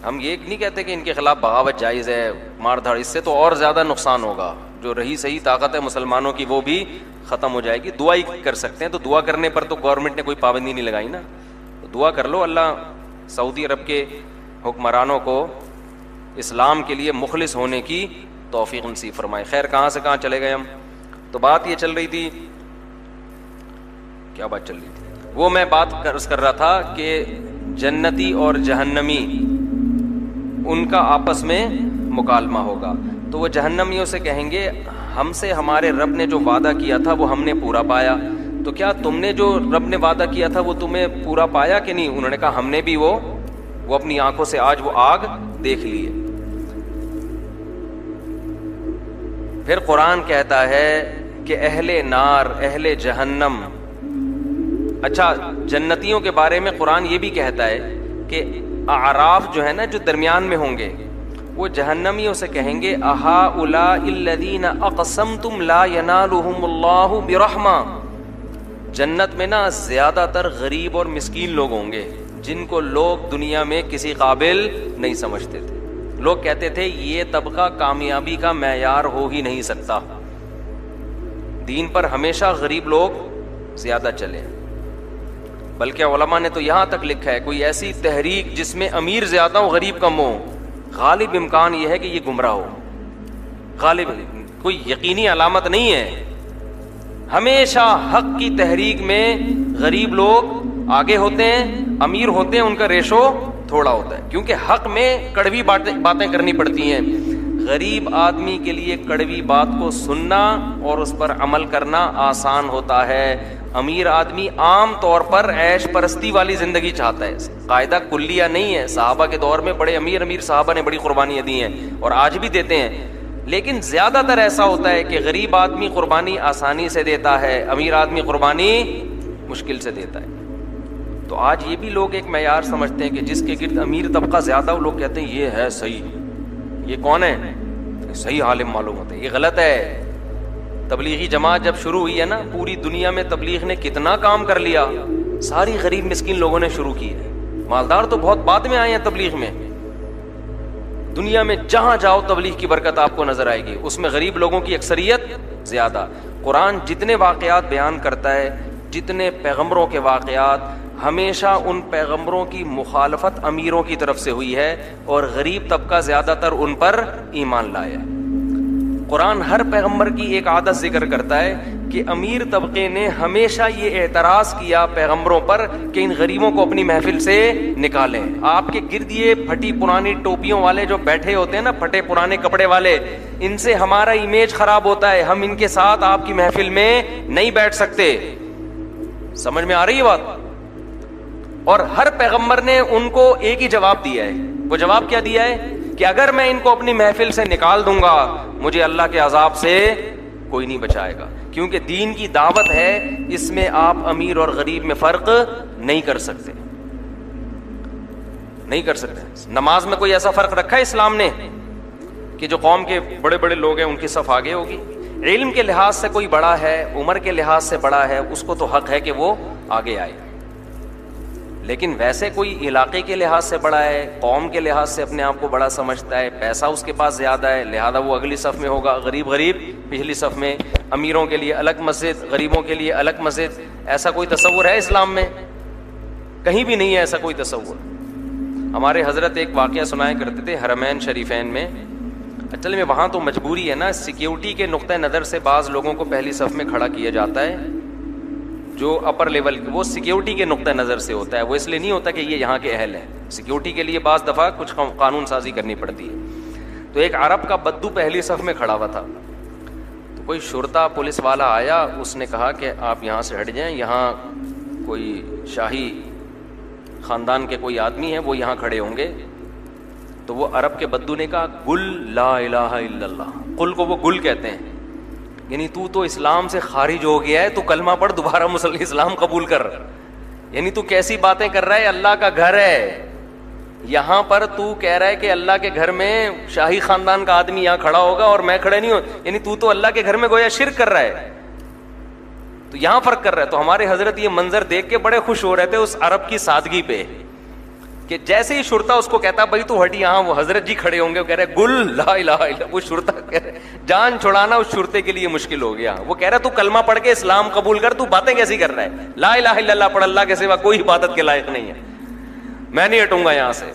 ہم یہ نہیں کہتے کہ ان کے خلاف بغاوت جائز ہے, مار دھاڑ, اس سے تو اور زیادہ نقصان ہوگا. جو رہی صحیح طاقت ہے مسلمانوں کی وہ بھی ختم ہو جائے گی. دعا ہی کر سکتے ہیں, تو دعا کرنے پر تو گورنمنٹ نے کوئی پابندی نہیں لگائی نا. تو دعا کر لو اللہ سعودی عرب کے حکمرانوں کو اسلام کے لیے مخلص ہونے کی توفیق نصیب فرمائے. خیر, کہاں سے کہاں چلے گئے ہم؟ تو بات یہ چل رہی تھی, کیا بات چل رہی تھی؟ وہ میں بات کر رہا تھا کہ جنتی اور جہنمی ان کا آپس میں مکالمہ ہوگا. تو وہ جہنمیوں سے کہیں گے ہم سے ہمارے رب نے جو وعدہ کیا تھا وہ ہم نے پورا پایا, تو کیا تم نے جو رب نے وعدہ کیا تھا وہ تمہیں پورا پایا کہ نہیں؟ انہوں نے کہا ہم نے بھی وہ اپنی آنکھوں سے آج وہ آگ دیکھ لی ہے. پھر قرآن کہتا ہے کہ اہل نار, اہل جہنم. اچھا, جنتیوں کے بارے میں قرآن یہ بھی کہتا ہے کہ اعراف جو ہے نا, جو درمیان میں ہوں گے, وہ جہنمیوں سے کہیں گے اہؤلاء الذین اقسمتم لا ینالہم اللہ برحمہ. جنت میں نا زیادہ تر غریب اور مسکین لوگ ہوں گے جن کو لوگ دنیا میں کسی قابل نہیں سمجھتے تھے. لوگ کہتے تھے یہ طبقہ کامیابی کا معیار ہو ہی نہیں سکتا, دین پر ہمیشہ غریب لوگ زیادہ چلے. بلکہ علماء نے تو یہاں تک لکھا ہے کوئی ایسی تحریک جس میں امیر زیادہ ہو غریب کم ہو, غالب امکان یہ ہے کہ یہ گمراہ ہو. غالب کوئی یقینی علامت نہیں ہے. ہمیشہ حق کی تحریک میں غریب لوگ آگے ہوتے ہیں, امیر ہوتے ہیں ان کا ریشو تھوڑا ہوتا ہے, کیونکہ حق میں کڑوی باتیں کرنی پڑتی ہیں. غریب آدمی کے لیے کڑوی بات کو سننا اور اس پر عمل کرنا آسان ہوتا ہے. امیر آدمی عام طور پر عیش پرستی والی زندگی چاہتا ہے. قاعدہ کلیہ نہیں ہے. صحابہ کے دور میں بڑے امیر صحابہ نے بڑی قربانیاں دی ہیں اور آج بھی دیتے ہیں, لیکن زیادہ تر ایسا ہوتا ہے کہ غریب آدمی قربانی آسانی سے دیتا ہے, امیر آدمی قربانی مشکل سے دیتا ہے. تو آج یہ بھی لوگ ایک معیار سمجھتے ہیں کہ جس کے گرد امیر طبقہ زیادہ ہو, لوگ کہتے ہیں یہ ہے صحیح, یہ کون ہے صحیح عالم معلوم ہوتا ہے. یہ غلط ہے. تبلیغی جماعت جب شروع ہوئی ہے نا, پوری دنیا میں تبلیغ نے کتنا کام کر لیا, ساری غریب مسکین لوگوں نے شروع کی ہے. مالدار تو بہت بعد میں آئے ہیں تبلیغ میں. دنیا میں جہاں جاؤ تبلیغ کی برکت آپ کو نظر آئے گی, اس میں غریب لوگوں کی اکثریت زیادہ. قرآن جتنے واقعات بیان کرتا ہے, جتنے پیغمبروں کے واقعات, ہمیشہ ان پیغمبروں کی مخالفت امیروں کی طرف سے ہوئی ہے اور غریب طبقہ زیادہ تر ان پر ایمان لایا. قرآن ہر پیغمبر کی ایک عادت ذکر کرتا ہے کہ امیر طبقے نے ہمیشہ یہ اعتراض کیا پیغمبروں پر کہ ان غریبوں کو اپنی محفل سے نکالیں. آپ کے گرد یہ پھٹی پرانی ٹوپیوں والے جو بیٹھے ہوتے ہیں نا, پھٹے پرانے کپڑے والے, ان سے ہمارا امیج خراب ہوتا ہے, ہم ان کے ساتھ آپ کی محفل میں نہیں بیٹھ سکتے. سمجھ میں آ رہی ہے بات؟ اور ہر پیغمبر نے ان کو ایک ہی جواب دیا ہے. وہ جواب کیا دیا ہے کہ اگر میں ان کو اپنی محفل سے نکال دوں گا مجھے اللہ کے عذاب سے کوئی نہیں بچائے گا. کیونکہ دین کی دعوت ہے, اس میں آپ امیر اور غریب میں فرق نہیں کر سکتے, نہیں کر سکتے. نماز میں کوئی ایسا فرق رکھا ہے اسلام نے کہ جو قوم کے بڑے بڑے لوگ ہیں ان کی صف آگے ہوگی؟ علم کے لحاظ سے کوئی بڑا ہے, عمر کے لحاظ سے بڑا ہے, اس کو تو حق ہے کہ وہ آگے آئے. لیکن ویسے کوئی علاقے کے لحاظ سے بڑا ہے, قوم کے لحاظ سے اپنے آپ کو بڑا سمجھتا ہے, پیسہ اس کے پاس زیادہ ہے, لہذا وہ اگلی صف میں ہوگا, غریب پچھلی صف میں, امیروں کے لیے الگ مسجد, غریبوں کے لیے الگ مسجد. ایسا کوئی تصور ہے اسلام میں؟ کہیں بھی نہیں ہے ایسا کوئی تصور. ہمارے حضرت ایک واقعہ سنایا کرتے تھے حرمین شریفین میں. اصل میں وہاں تو مجبوری ہے نا, سیکیورٹی کے نقطہ نظر سے بعض لوگوں کو پہلی صف میں کھڑا کیا جاتا ہے جو اپر لیول, وہ سیکیورٹی کے نقطہ نظر سے ہوتا ہے, وہ اس لیے نہیں ہوتا کہ یہ یہاں کے اہل ہیں. سیکیورٹی کے لیے بعض دفعہ کچھ قانون سازی کرنی پڑتی ہے. تو ایک عرب کا بدو پہلی صف میں کھڑا ہوا تھا, تو کوئی شرطا پولیس والا آیا, اس نے کہا کہ آپ یہاں سے ہٹ جائیں, یہاں کوئی شاہی خاندان کے کوئی آدمی ہیں وہ یہاں کھڑے ہوں گے. تو وہ عرب کے بدو نے کہا گل لا الہ الا اللہ. قل کو وہ گل کہتے ہیں, یعنی تو اسلام سے خارج ہو گیا ہے, تو کلمہ پڑھ دوبارہ اسلام قبول کر. یعنی تو کیسی باتیں کر رہا ہے, اللہ کا گھر ہے یہاں پر, تو کہہ رہا ہے کہ اللہ کے گھر میں شاہی خاندان کا آدمی یہاں کھڑا ہوگا اور میں کھڑے نہیں ہوں, یعنی تو اللہ کے گھر میں گویا شرک کر رہا ہے. تو یہاں فرق کر رہا ہے. تو ہمارے حضرت یہ منظر دیکھ کے بڑے خوش ہو رہے تھے اس عرب کی سادگی پہ, کہ جیسے ہی شرطا اس کو کہتا بھائی تو ہٹ یہاں, وہ حضرت جی کھڑے ہوں گے, وہ کہہ رہے گل لا الہ الا, وہ شرطا کہہ رہے جان چھڑانا اس شرطے کے لیے مشکل ہو گیا. وہ کہہ رہا تو کلمہ پڑھ کے اسلام قبول کر, تو باتیں کیسی کر رہا ہے, لا الہ الا اللہ پڑھ, اللہ کے سوا کوئی عبادت کے لائق نہیں ہے, میں نہیں ہٹوں گا یہاں سے.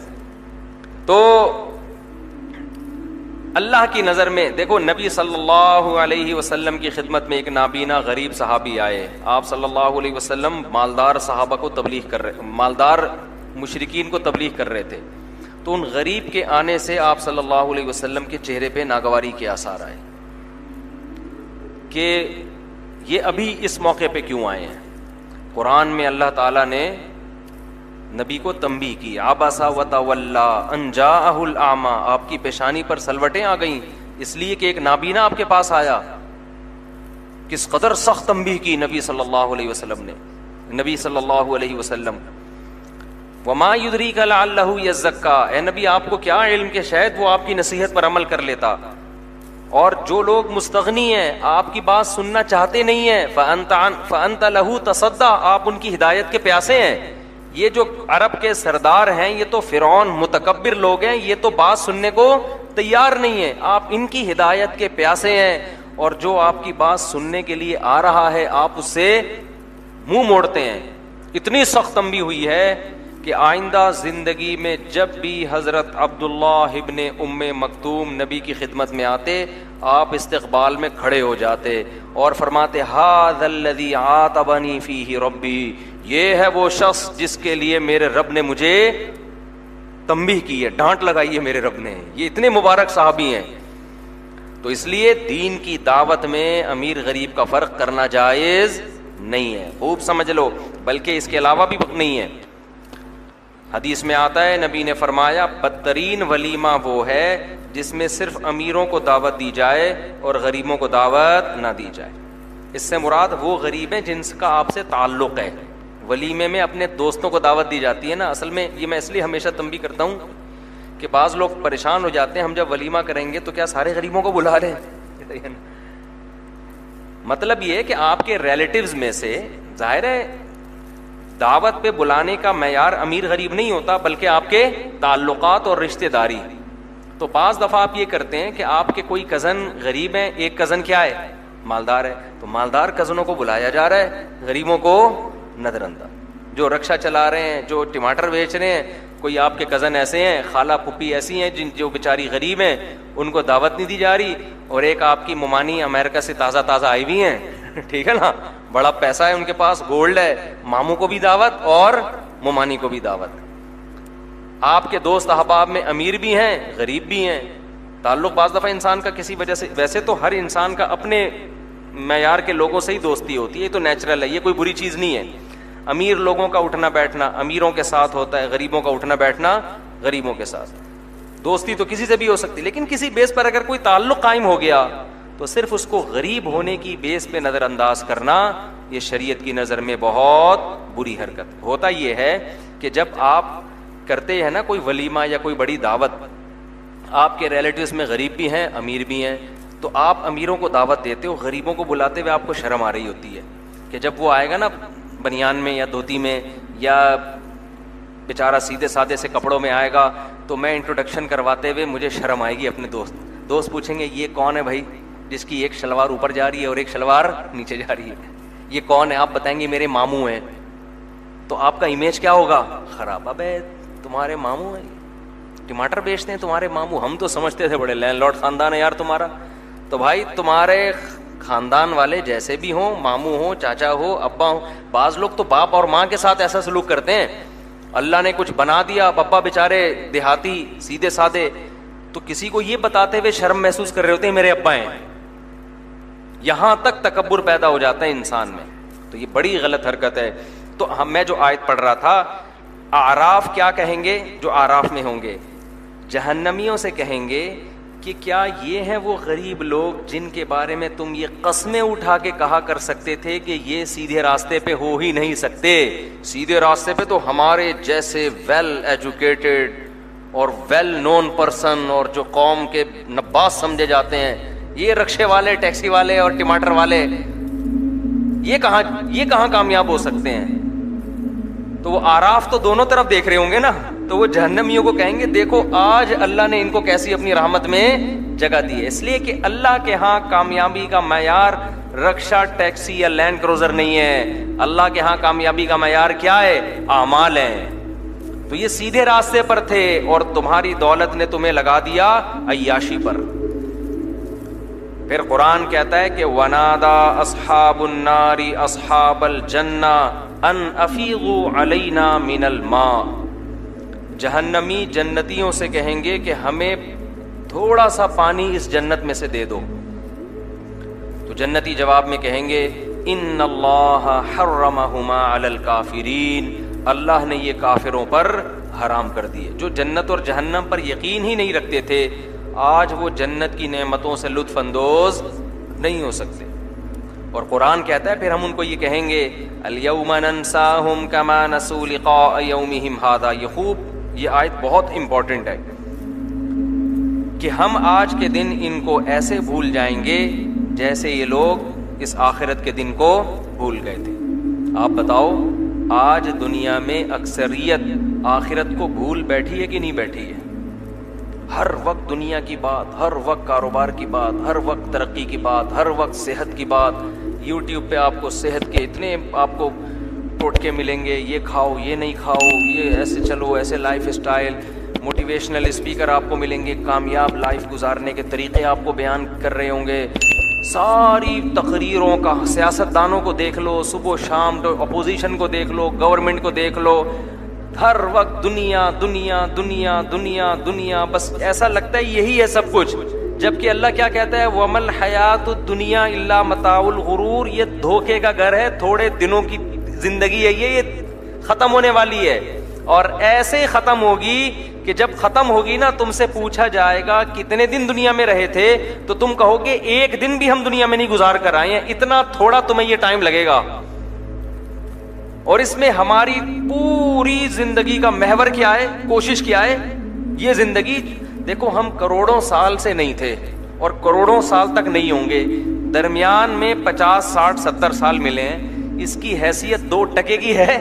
تو اللہ کی نظر میں دیکھو, نبی صلی اللہ علیہ وسلم کی خدمت میں ایک نابینا غریب صحابی آئے. آپ صلی اللہ علیہ وسلم مالدار صحابہ کو تبلیغ کر رہے, مالدار مشرکین کو تبلیغ کر رہے تھے. تو ان غریب کے آنے سے آپ صلی اللہ علیہ وسلم کے چہرے پہ ناگواری کے آثار آئے کہ یہ ابھی اس موقع پہ کیوں آئے ہیں. قرآن میں اللہ تعالیٰ نے نبی کو تنبیہ کی, عبسا وتولا ان جاءہ الاعمی, آپ کی پیشانی پر سلوٹیں آ گئیں اس لیے کہ ایک نابینا آپ کے پاس آیا. کس قدر سخت تنبیہ کی نبی صلی اللہ علیہ وسلم نے, نبی صلی اللہ علیہ وسلم. وما یدریک لعلہ یزکا, اے نبی آپ کو کیا علم کہ شاید وہ آپ کی نصیحت پر عمل کر لیتا. اور جو لوگ مستغنی ہیں, آپ کی بات سننا چاہتے نہیں ہیں, فانت لہ تصدی, آپ ان کی ہدایت کے پیاسے ہیں. یہ جو عرب کے سردار ہیں یہ تو فرعون متکبر لوگ ہیں, یہ تو بات سننے کو تیار نہیں ہے, آپ ان کی ہدایت کے پیاسے ہیں. اور جو آپ کی بات سننے کے لیے آ رہا ہے آپ اس سے منہ موڑتے ہیں. اتنی سخت تنبیہ ہوئی ہے کہ آئندہ زندگی میں جب بھی حضرت عبداللہ ابن ام مکتوم نبی کی خدمت میں آتے, آپ استقبال میں کھڑے ہو جاتے اور فرماتے ھذا الذی عاتبنی فیہ ربی, یہ ہے وہ شخص جس کے لیے میرے رب نے مجھے تنبیہ کی ہے, ڈانٹ لگائی ہے میرے رب نے. یہ اتنے مبارک صحابی ہیں. تو اس لیے دین کی دعوت میں امیر غریب کا فرق کرنا جائز نہیں ہے, خوب سمجھ لو. بلکہ اس کے علاوہ بھی نہیں ہے. حدیث میں آتا ہے نبی نے فرمایا بدترین ولیمہ وہ ہے جس میں صرف امیروں کو دعوت دی جائے اور غریبوں کو دعوت نہ دی جائے. اس سے مراد وہ غریب ہیں جن کا آپ سے تعلق ہے. ولیمے میں اپنے دوستوں کو دعوت دی جاتی ہے نا. اصل میں یہ میں اس لیے ہمیشہ تنبیہ کرتا ہوں کہ بعض لوگ پریشان ہو جاتے ہیں, ہم جب ولیمہ کریں گے تو کیا سارے غریبوں کو بلا لیں. مطلب یہ ہے کہ آپ کے ریلیٹیوز میں سے, ظاہر ہے دعوت پہ بلانے کا معیار امیر غریب نہیں ہوتا بلکہ آپ کے تعلقات اور رشتہ داری. تو بعض دفعہ آپ یہ کرتے ہیں کہ آپ کے کوئی کزن غریب ہیں, ایک کزن کیا ہے, مالدار ہے, تو مالدار کزنوں کو بلایا جا رہا ہے, غریبوں کو نظر انداز. جو رکشا چلا رہے ہیں, جو ٹماٹر بیچ رہے ہیں, کوئی آپ کے کزن ایسے ہیں, خالہ پھپھی ایسی ہیں جو بیچاری غریب ہیں, ان کو دعوت نہیں دی جا رہی. اور ایک آپ کی ممانی امریکہ سے تازہ تازہ آئی ہوئی ہیں, ٹھیک ہے نا, بڑا پیسہ ہے ان کے پاس, گولڈ ہے, ماموں کو بھی دعوت اور ممانی کو بھی دعوت. آپ کے دوست احباب میں امیر بھی ہیں غریب بھی ہیں. تعلق بعض دفعہ انسان کا کسی وجہ سے, ویسے تو ہر انسان کا اپنے معیار کے لوگوں سے ہی دوستی ہوتی ہے, یہ تو نیچرل ہے, یہ کوئی بری چیز نہیں ہے. امیر لوگوں کا اٹھنا بیٹھنا امیروں کے ساتھ ہوتا ہے, غریبوں کا اٹھنا بیٹھنا غریبوں کے ساتھ. دوستی تو کسی سے بھی ہو سکتی, لیکن کسی بیس پر اگر کوئی تعلق قائم ہو گیا تو صرف اس کو غریب ہونے کی بیس پہ نظر انداز کرنا یہ شریعت کی نظر میں بہت بری حرکت. ہوتا یہ ہے کہ جب آپ کرتے ہیں نا کوئی ولیمہ یا کوئی بڑی دعوت, آپ کے ریلیٹیوز میں غریب بھی ہیں امیر بھی ہیں, تو آپ امیروں کو دعوت دیتے ہو, غریبوں کو بلاتے ہوئے آپ کو شرم آ رہی ہوتی ہے کہ جب وہ آئے گا نا بنیان میں یا دھوتی میں یا بیچارہ سیدھے سادے سے کپڑوں میں آئے گا, تو میں انٹروڈکشن کرواتے ہوئے مجھے شرم آئے گی اپنے دوست پوچھیں گے یہ کون ہے بھائی جس کی ایک شلوار اوپر جا رہی ہے اور ایک شلوار نیچے جا رہی ہے, یہ کون ہے؟ آپ بتائیں گے میرے ماموں ہیں. تو آپ کا امیج کیا ہوگا؟ خراب. ابے تمہارے ماموں ہیں, ٹماٹر بیچتے ہیں تمہارے ماموں, ہم تو سمجھتے تھے بڑے لینڈ لارڈ خاندان ہے یار تمہارا. تو بھائی تمہارے خاندان والے جیسے بھی ہوں, ماموں ہوں, چاچا ہو, ابا ہوں, بعض لوگ تو باپ اور ماں کے ساتھ ایسا سلوک کرتے ہیں. اللہ نے کچھ بنا دیا, ابا بیچارے دیہاتی سیدھے سادے, تو کسی کو یہ بتاتے ہوئے شرم محسوس کر رہے ہوتے ہیں میرے ابا ہیں. یہاں تک تکبر پیدا ہو جاتا ہے انسان میں, تو یہ بڑی غلط حرکت ہے. تو میں جو آیت پڑھ رہا تھا, اعراف کیا کہیں گے جو اعراف میں ہوں گے؟ جہنمیوں سے کہیں گے کہ کیا یہ ہیں وہ غریب لوگ جن کے بارے میں تم یہ قسمیں اٹھا کے کہا کر سکتے تھے کہ یہ سیدھے راستے پہ ہو ہی نہیں سکتے, سیدھے راستے پہ تو ہمارے جیسے ویل ایجوکیٹڈ اور ویل نون پرسن اور جو قوم کے نباز سمجھے جاتے ہیں, یہ رکشے والے, ٹیکسی والے اور ٹماٹر والے, یہ کہاں کامیاب ہو سکتے ہیں؟ تو وہ آراف تو دونوں طرف دیکھ رہے ہوں گے نا, تو وہ جہنمیوں کو کہیں گے دیکھو آج اللہ نے ان کو کیسی اپنی رحمت میں جگہ دی ہے. اس لیے کہ اللہ کے ہاں کامیابی کا معیار رکشا, ٹیکسی یا لینڈ کروزر نہیں ہے. اللہ کے ہاں کامیابی کا معیار کیا ہے؟ اعمال ہیں. تو یہ سیدھے راستے پر تھے اور تمہاری دولت نے تمہیں لگا دیا عیاشی پر. پھر قرآن کہتا ہے کہ ونادا اصحاب النار اصحاب الجنہ ان افیضوا علینا من الماء. جہنمی جنتیوں سے کہیں گے کہ ہمیں تھوڑا سا پانی اس جنت میں سے دے دو. تو جنتی جواب میں کہیں گے ان اللہ حرمہما علی الکافرین, اللہ نے یہ کافروں پر حرام کر دیے. جو جنت اور جہنم پر یقین ہی نہیں رکھتے تھے آج وہ جنت کی نعمتوں سے لطف اندوز نہیں ہو سکتے. اور قرآن کہتا ہے پھر ہم ان کو یہ کہیں گے الیوم ننساہم کما نسوا لقاء یومہم ھذا. یہ آیت بہت امپورٹنٹ ہے کہ ہم آج کے دن ان کو ایسے بھول جائیں گے جیسے یہ لوگ اس آخرت کے دن کو بھول گئے تھے. آپ بتاؤ آج دنیا میں اکثریت آخرت کو بھول بیٹھی ہے کہ نہیں بیٹھی ہے؟ ہر وقت دنیا کی بات, ہر وقت کاروبار کی بات, ہر وقت ترقی کی بات, ہر وقت صحت کی بات. یوٹیوب پہ آپ کو صحت کے اتنے آپ کو ٹوٹکے ملیں گے, یہ کھاؤ, یہ نہیں کھاؤ, یہ ایسے چلو, ایسے لائف اسٹائل. موٹیویشنل اسپیکر آپ کو ملیں گے, کامیاب لائف گزارنے کے طریقے آپ کو بیان کر رہے ہوں گے. ساری تقریروں کا, سیاست دانوں کو دیکھ لو, صبح و شام اپوزیشن کو دیکھ لو, گورنمنٹ کو دیکھ لو, ہر وقت دنیا دنیا دنیا دنیا دنیا. بس ایسا لگتا ہے یہی ہے سب کچھ, جبکہ اللہ کیا کہتا ہے وَمَا الْحَيَاةُ الدُّنْيَا إِلَّا مَتَاعُ الْغُرُورِ. یہ دھوکے کا گھر ہے, تھوڑے دنوں کی زندگی ہے, یہ ختم ہونے والی ہے. اور ایسے ختم ہوگی کہ جب ختم ہوگی نا تم سے پوچھا جائے گا کتنے دن دنیا میں رہے تھے, تو تم کہو گے ایک دن بھی ہم دنیا میں نہیں گزار کر آئے ہیں, اتنا تھوڑا تمہیں یہ ٹائم لگے گا. اور اس میں ہماری پوری زندگی کا محور کیا ہے, کوشش کیا ہے؟ یہ زندگی دیکھو ہم کروڑوں سال سے نہیں تھے اور کروڑوں سال تک نہیں ہوں گے, درمیان میں 50 60 70 سال ملے ہیں. اس کی حیثیت 2% کی ہے.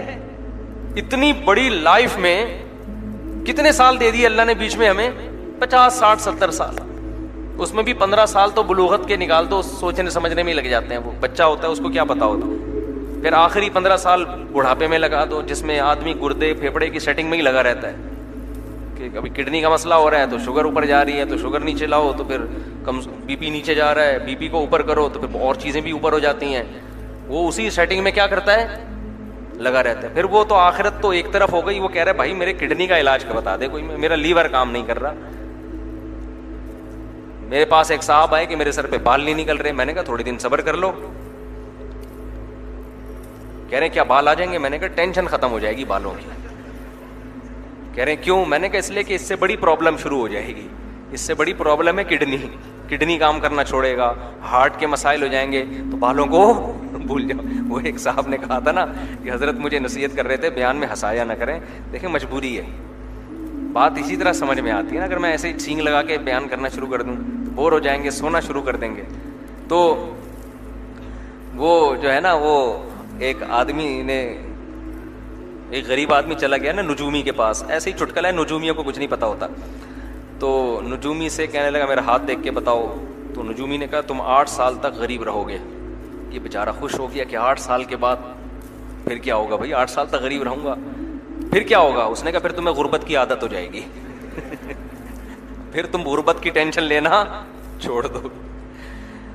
اتنی بڑی لائف میں کتنے سال دے دیے اللہ نے بیچ میں ہمیں؟ 50 60 70 سال. اس میں بھی 15 سال تو بلوغت کے نکال دو, سوچنے سمجھنے میں ہی لگ جاتے ہیں. وہ بچہ ہوتا ہے اس کو کیا پتا ہوتا. پھر آخری 15 سال بڑھاپے میں لگا دو, جس میں آدمی گردے پھیپڑے کی سیٹنگ میں ہی لگا رہتا ہے کہ کبھی کڈنی کا مسئلہ ہو رہا ہے تو شوگر اوپر جا رہی ہے, تو شوگر نیچے لاؤ تو پھر بی پی نیچے جا رہا ہے, بی پی کو اوپر کرو تو پھر اور چیزیں بھی اوپر ہو جاتی ہیں. وہ اسی سیٹنگ میں کیا کرتا ہے, لگا رہتا ہے. پھر وہ تو آخرت تو ایک طرف ہو گئی, وہ کہہ رہا ہے بھائی میرے کڈنی کا علاج کا بتا دے کوئی, میرا لیور کام نہیں کر رہا. میرے پاس ایک صاحب آئے کہ میرے سر پہ بال نہیں نکل رہے. میں نے کہا تھوڑے دن صبر کر لو. کہہ رہے ہیں کیا بال آ جائیں گے؟ میں نے کہا ٹینشن ختم ہو جائے گی بالوں کی. کہہ رہے ہیں کیوں؟ میں نے کہا اس لیے کہ اس سے بڑی پرابلم شروع ہو جائے گی. اس سے بڑی پرابلم ہے کڈنی کام کرنا چھوڑے گا, ہارٹ کے مسائل ہو جائیں گے, تو بالوں کو بھول جاؤ. وہ ایک صاحب نے کہا تھا نا کہ حضرت مجھے نصیحت کر رہے تھے بیان میں ہنسایا نہ کریں. دیکھیں مجبوری ہے, بات اسی طرح سمجھ میں آتی ہے نا. اگر میں ایسے ہی سینگ لگا کے بیان کرنا شروع کر دوں تو بور ہو جائیں گے, سونا شروع کر دیں گے. تو وہ جو ہے نا, وہ ایک آدمی نے, ایک غریب آدمی چلا گیا نا نجومی کے پاس, ایسے ہی چٹکلا ہے, نجومیوں کو کچھ نہیں پتا ہوتا. تو نجومی سے کہنے لگا میرا ہاتھ دیکھ کے بتاؤ. تو نجومی نے کہا تم 8 سال تک غریب رہو گے. یہ بیچارہ خوش ہو گیا کہ 8 سال کے بعد پھر کیا ہوگا بھائی, 8 سال تک غریب رہوں گا پھر کیا ہوگا. اس نے کہا پھر تمہیں غربت کی عادت ہو جائے گی, پھر تم غربت کی ٹینشن لینا چھوڑ دو.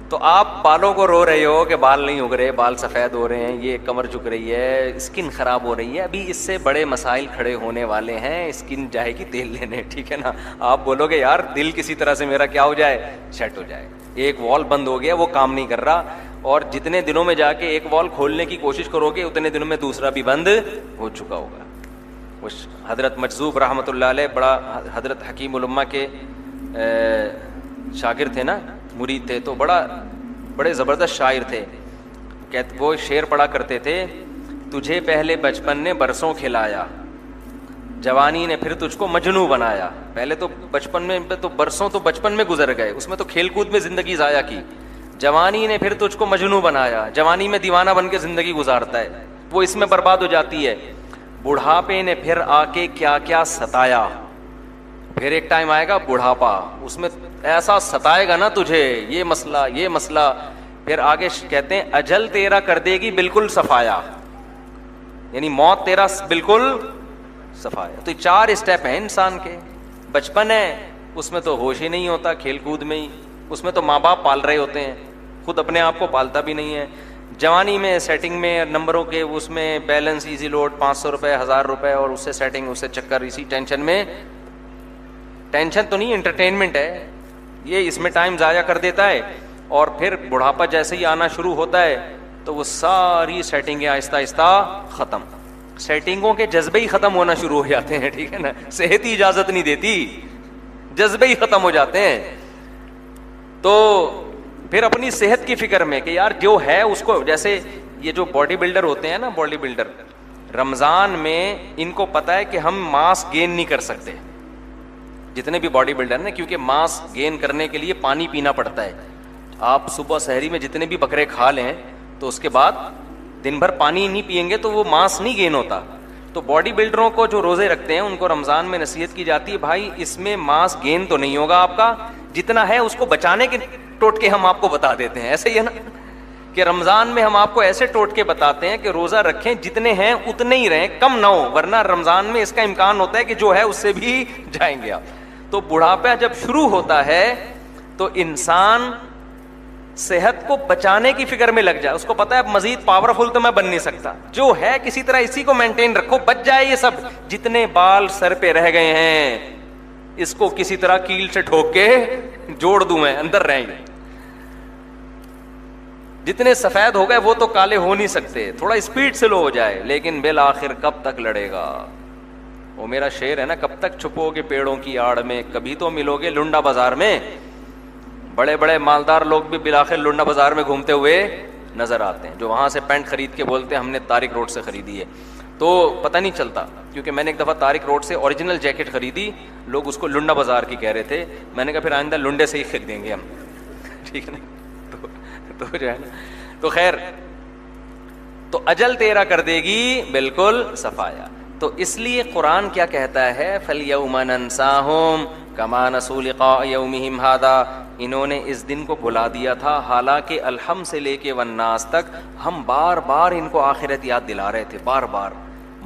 تو آپ بالوں کو رو رہے ہو کہ بال نہیں اگ رہے, بال سفید ہو رہے ہیں, یہ کمر جھک رہی ہے, اسکن خراب ہو رہی ہے. ابھی اس سے بڑے مسائل کھڑے ہونے والے ہیں, اسکن جائے گی تیل لینے, ٹھیک ہے نا. آپ بولو گے یار دل کسی طرح سے میرا کیا ہو جائے, سیٹ ہو جائے. ایک وال بند ہو گیا, وہ کام نہیں کر رہا, اور جتنے دنوں میں جا کے ایک وال کھولنے کی کوشش کرو گے اتنے دنوں میں دوسرا بھی بند ہو چکا ہوگا. حضرت مجذوب رحمۃ اللہ علیہ, بڑا حضرت حکیم الامہ کے شاگرد تھے نا, مرید تھے, تو بڑے زبردست شاعر تھے. وہ شعر پڑھا کرتے تھے, تجھے پہلے بچپن نے برسوں کھلایا, جوانی نے پھر تجھ کو مجنوں بنایا. پہلے تو بچپن میں تو برسوں تو بچپن میں گزر گئے, اس میں تو کھیل کود میں زندگی ضائع کی. جوانی نے پھر تجھ کو مجنوں بنایا, جوانی میں دیوانہ بن کے زندگی گزارتا ہے, وہ اس میں برباد ہو جاتی ہے. بڑھاپے نے پھر آ کے کیا کیا ستایا, پھر ایک ٹائم آئے گا بڑھاپا, اس میں ایسا ستائے گا نا تجھے, یہ مسئلہ. پھر آگے کہتے ہیں اجل تیرا کر دے گی بالکل صفایا, یعنی موت تیرا بالکل صفایا. تو 4 اسٹیپ ہیں انسان کے. بچپن ہے, اس میں تو ہوش ہی نہیں ہوتا, کھیل کود میں ہی, اس میں تو ماں باپ پال رہے ہوتے ہیں, خود اپنے آپ کو پالتا بھی نہیں ہے. جوانی میں سیٹنگ میں نمبروں کے, اس میں بیلنس, ایزی لوڈ, 500 روپے, 1000 روپے, اور اس سے سیٹنگ, اس سے چکر, اسی ٹینشن میں. ٹینشن تو نہیں, انٹرٹینمنٹ ہے یہ, اس میں ٹائم ضائع کر دیتا ہے. اور پھر بڑھاپا جیسے ہی آنا شروع ہوتا ہے تو وہ ساری سیٹنگیں آہستہ آہستہ ختم, سیٹنگوں کے جذبے ہی ختم ہونا شروع ہو جاتے ہیں, ٹھیک ہے نا, صحت ہی اجازت نہیں دیتی, جذبے ہی ختم ہو جاتے ہیں. تو پھر اپنی صحت کی فکر میں کہ یار جو ہے اس کو, جیسے یہ جو باڈی بلڈر ہوتے ہیں نا, باڈی بلڈر, رمضان میں ان کو پتا ہے کہ ہم ماس گین نہیں کر سکتے, جتنے بھی باڈی بلڈر نا, کیونکہ ماس گین کرنے کے لیے پانی پینا پڑتا ہے. آپ صبح سحری میں جتنے بھی بکرے کھا لیں تو اس کے بعد دن بھر پانی نہیں پئیں گے تو وہ ماس نہیں گین ہوتا. تو باڈی بلڈروں کو جو روزے رکھتے ہیں ان کو رمضان میں نصیحت کی جاتی ہے, بھائی اس میں ماس گین تو نہیں ہوگا آپ کا, جتنا ہے اس کو بچانے کے ٹوٹکے ہم آپ کو بتا دیتے ہیں. ایسے ہی ہے نا کہ رمضان میں ہم آپ کو ایسے ٹوٹکے بتاتے ہیں کہ روزہ رکھیں, جتنے ہیں اتنے ہی رہیں, کم نہ ہو, ورنہ رمضان میں اس کا امکان ہوتا ہے کہ جو ہے اس سے بھی جائیں گے آپ. تو بڑھاپا جب شروع ہوتا ہے تو انسان صحت کو بچانے کی فکر میں لگ جائے, اس کو پتا ہے اب مزید پاورفل تو میں بن نہیں سکتا, جو ہے کسی طرح اسی کو مینٹین رکھو, بچ جائے یہ سب, جتنے بال سر پہ رہ گئے ہیں اس کو کسی طرح کیل سے ٹھوک کے جوڑ دوں میں, اندر رہیں گے. جتنے سفید ہو گئے وہ تو کالے ہو نہیں سکتے, تھوڑا اسپیڈ سے لو ہو جائے, لیکن بالآخر کب تک لڑے گا. وہ میرا شعر ہے نا, کب تک چھپو گے پیڑوں کی آڑ میں, کبھی تو ملو گے لنڈا بازار میں. بڑے بڑے مالدار لوگ بھی بالآخر لنڈا بازار میں گھومتے ہوئے نظر آتے ہیں, جو وہاں سے پینٹ خرید کے بولتے ہیں ہم نے طارق روڈ سے خریدی ہے, تو پتہ نہیں چلتا. کیونکہ میں نے ایک دفعہ طارق روڈ سے اوریجنل جیکٹ خریدی, لوگ اس کو لنڈا بازار کی کہہ رہے تھے, میں نے کہا پھر آئندہ لنڈے سے ہی خریدیں گے ہم, ٹھیک ہے نا. تو جو ہے نا, تو خیر, تو اجل تیرا کر دے گی بالکل صفایا. تو اس لیے قرآن کیا کہتا ہے, فَالْيَوْمَ نَنْسَاهُمْ كَمَا نَسُوا لِقَاءَ يَوْمِهِمْ هَذَا, انہوں نے اس دن کو بھلا دیا تھا, حالانکہ الحم سے لے کے والناس تک ہم بار بار ان کو آخرت یاد دلا رہے تھے, بار بار.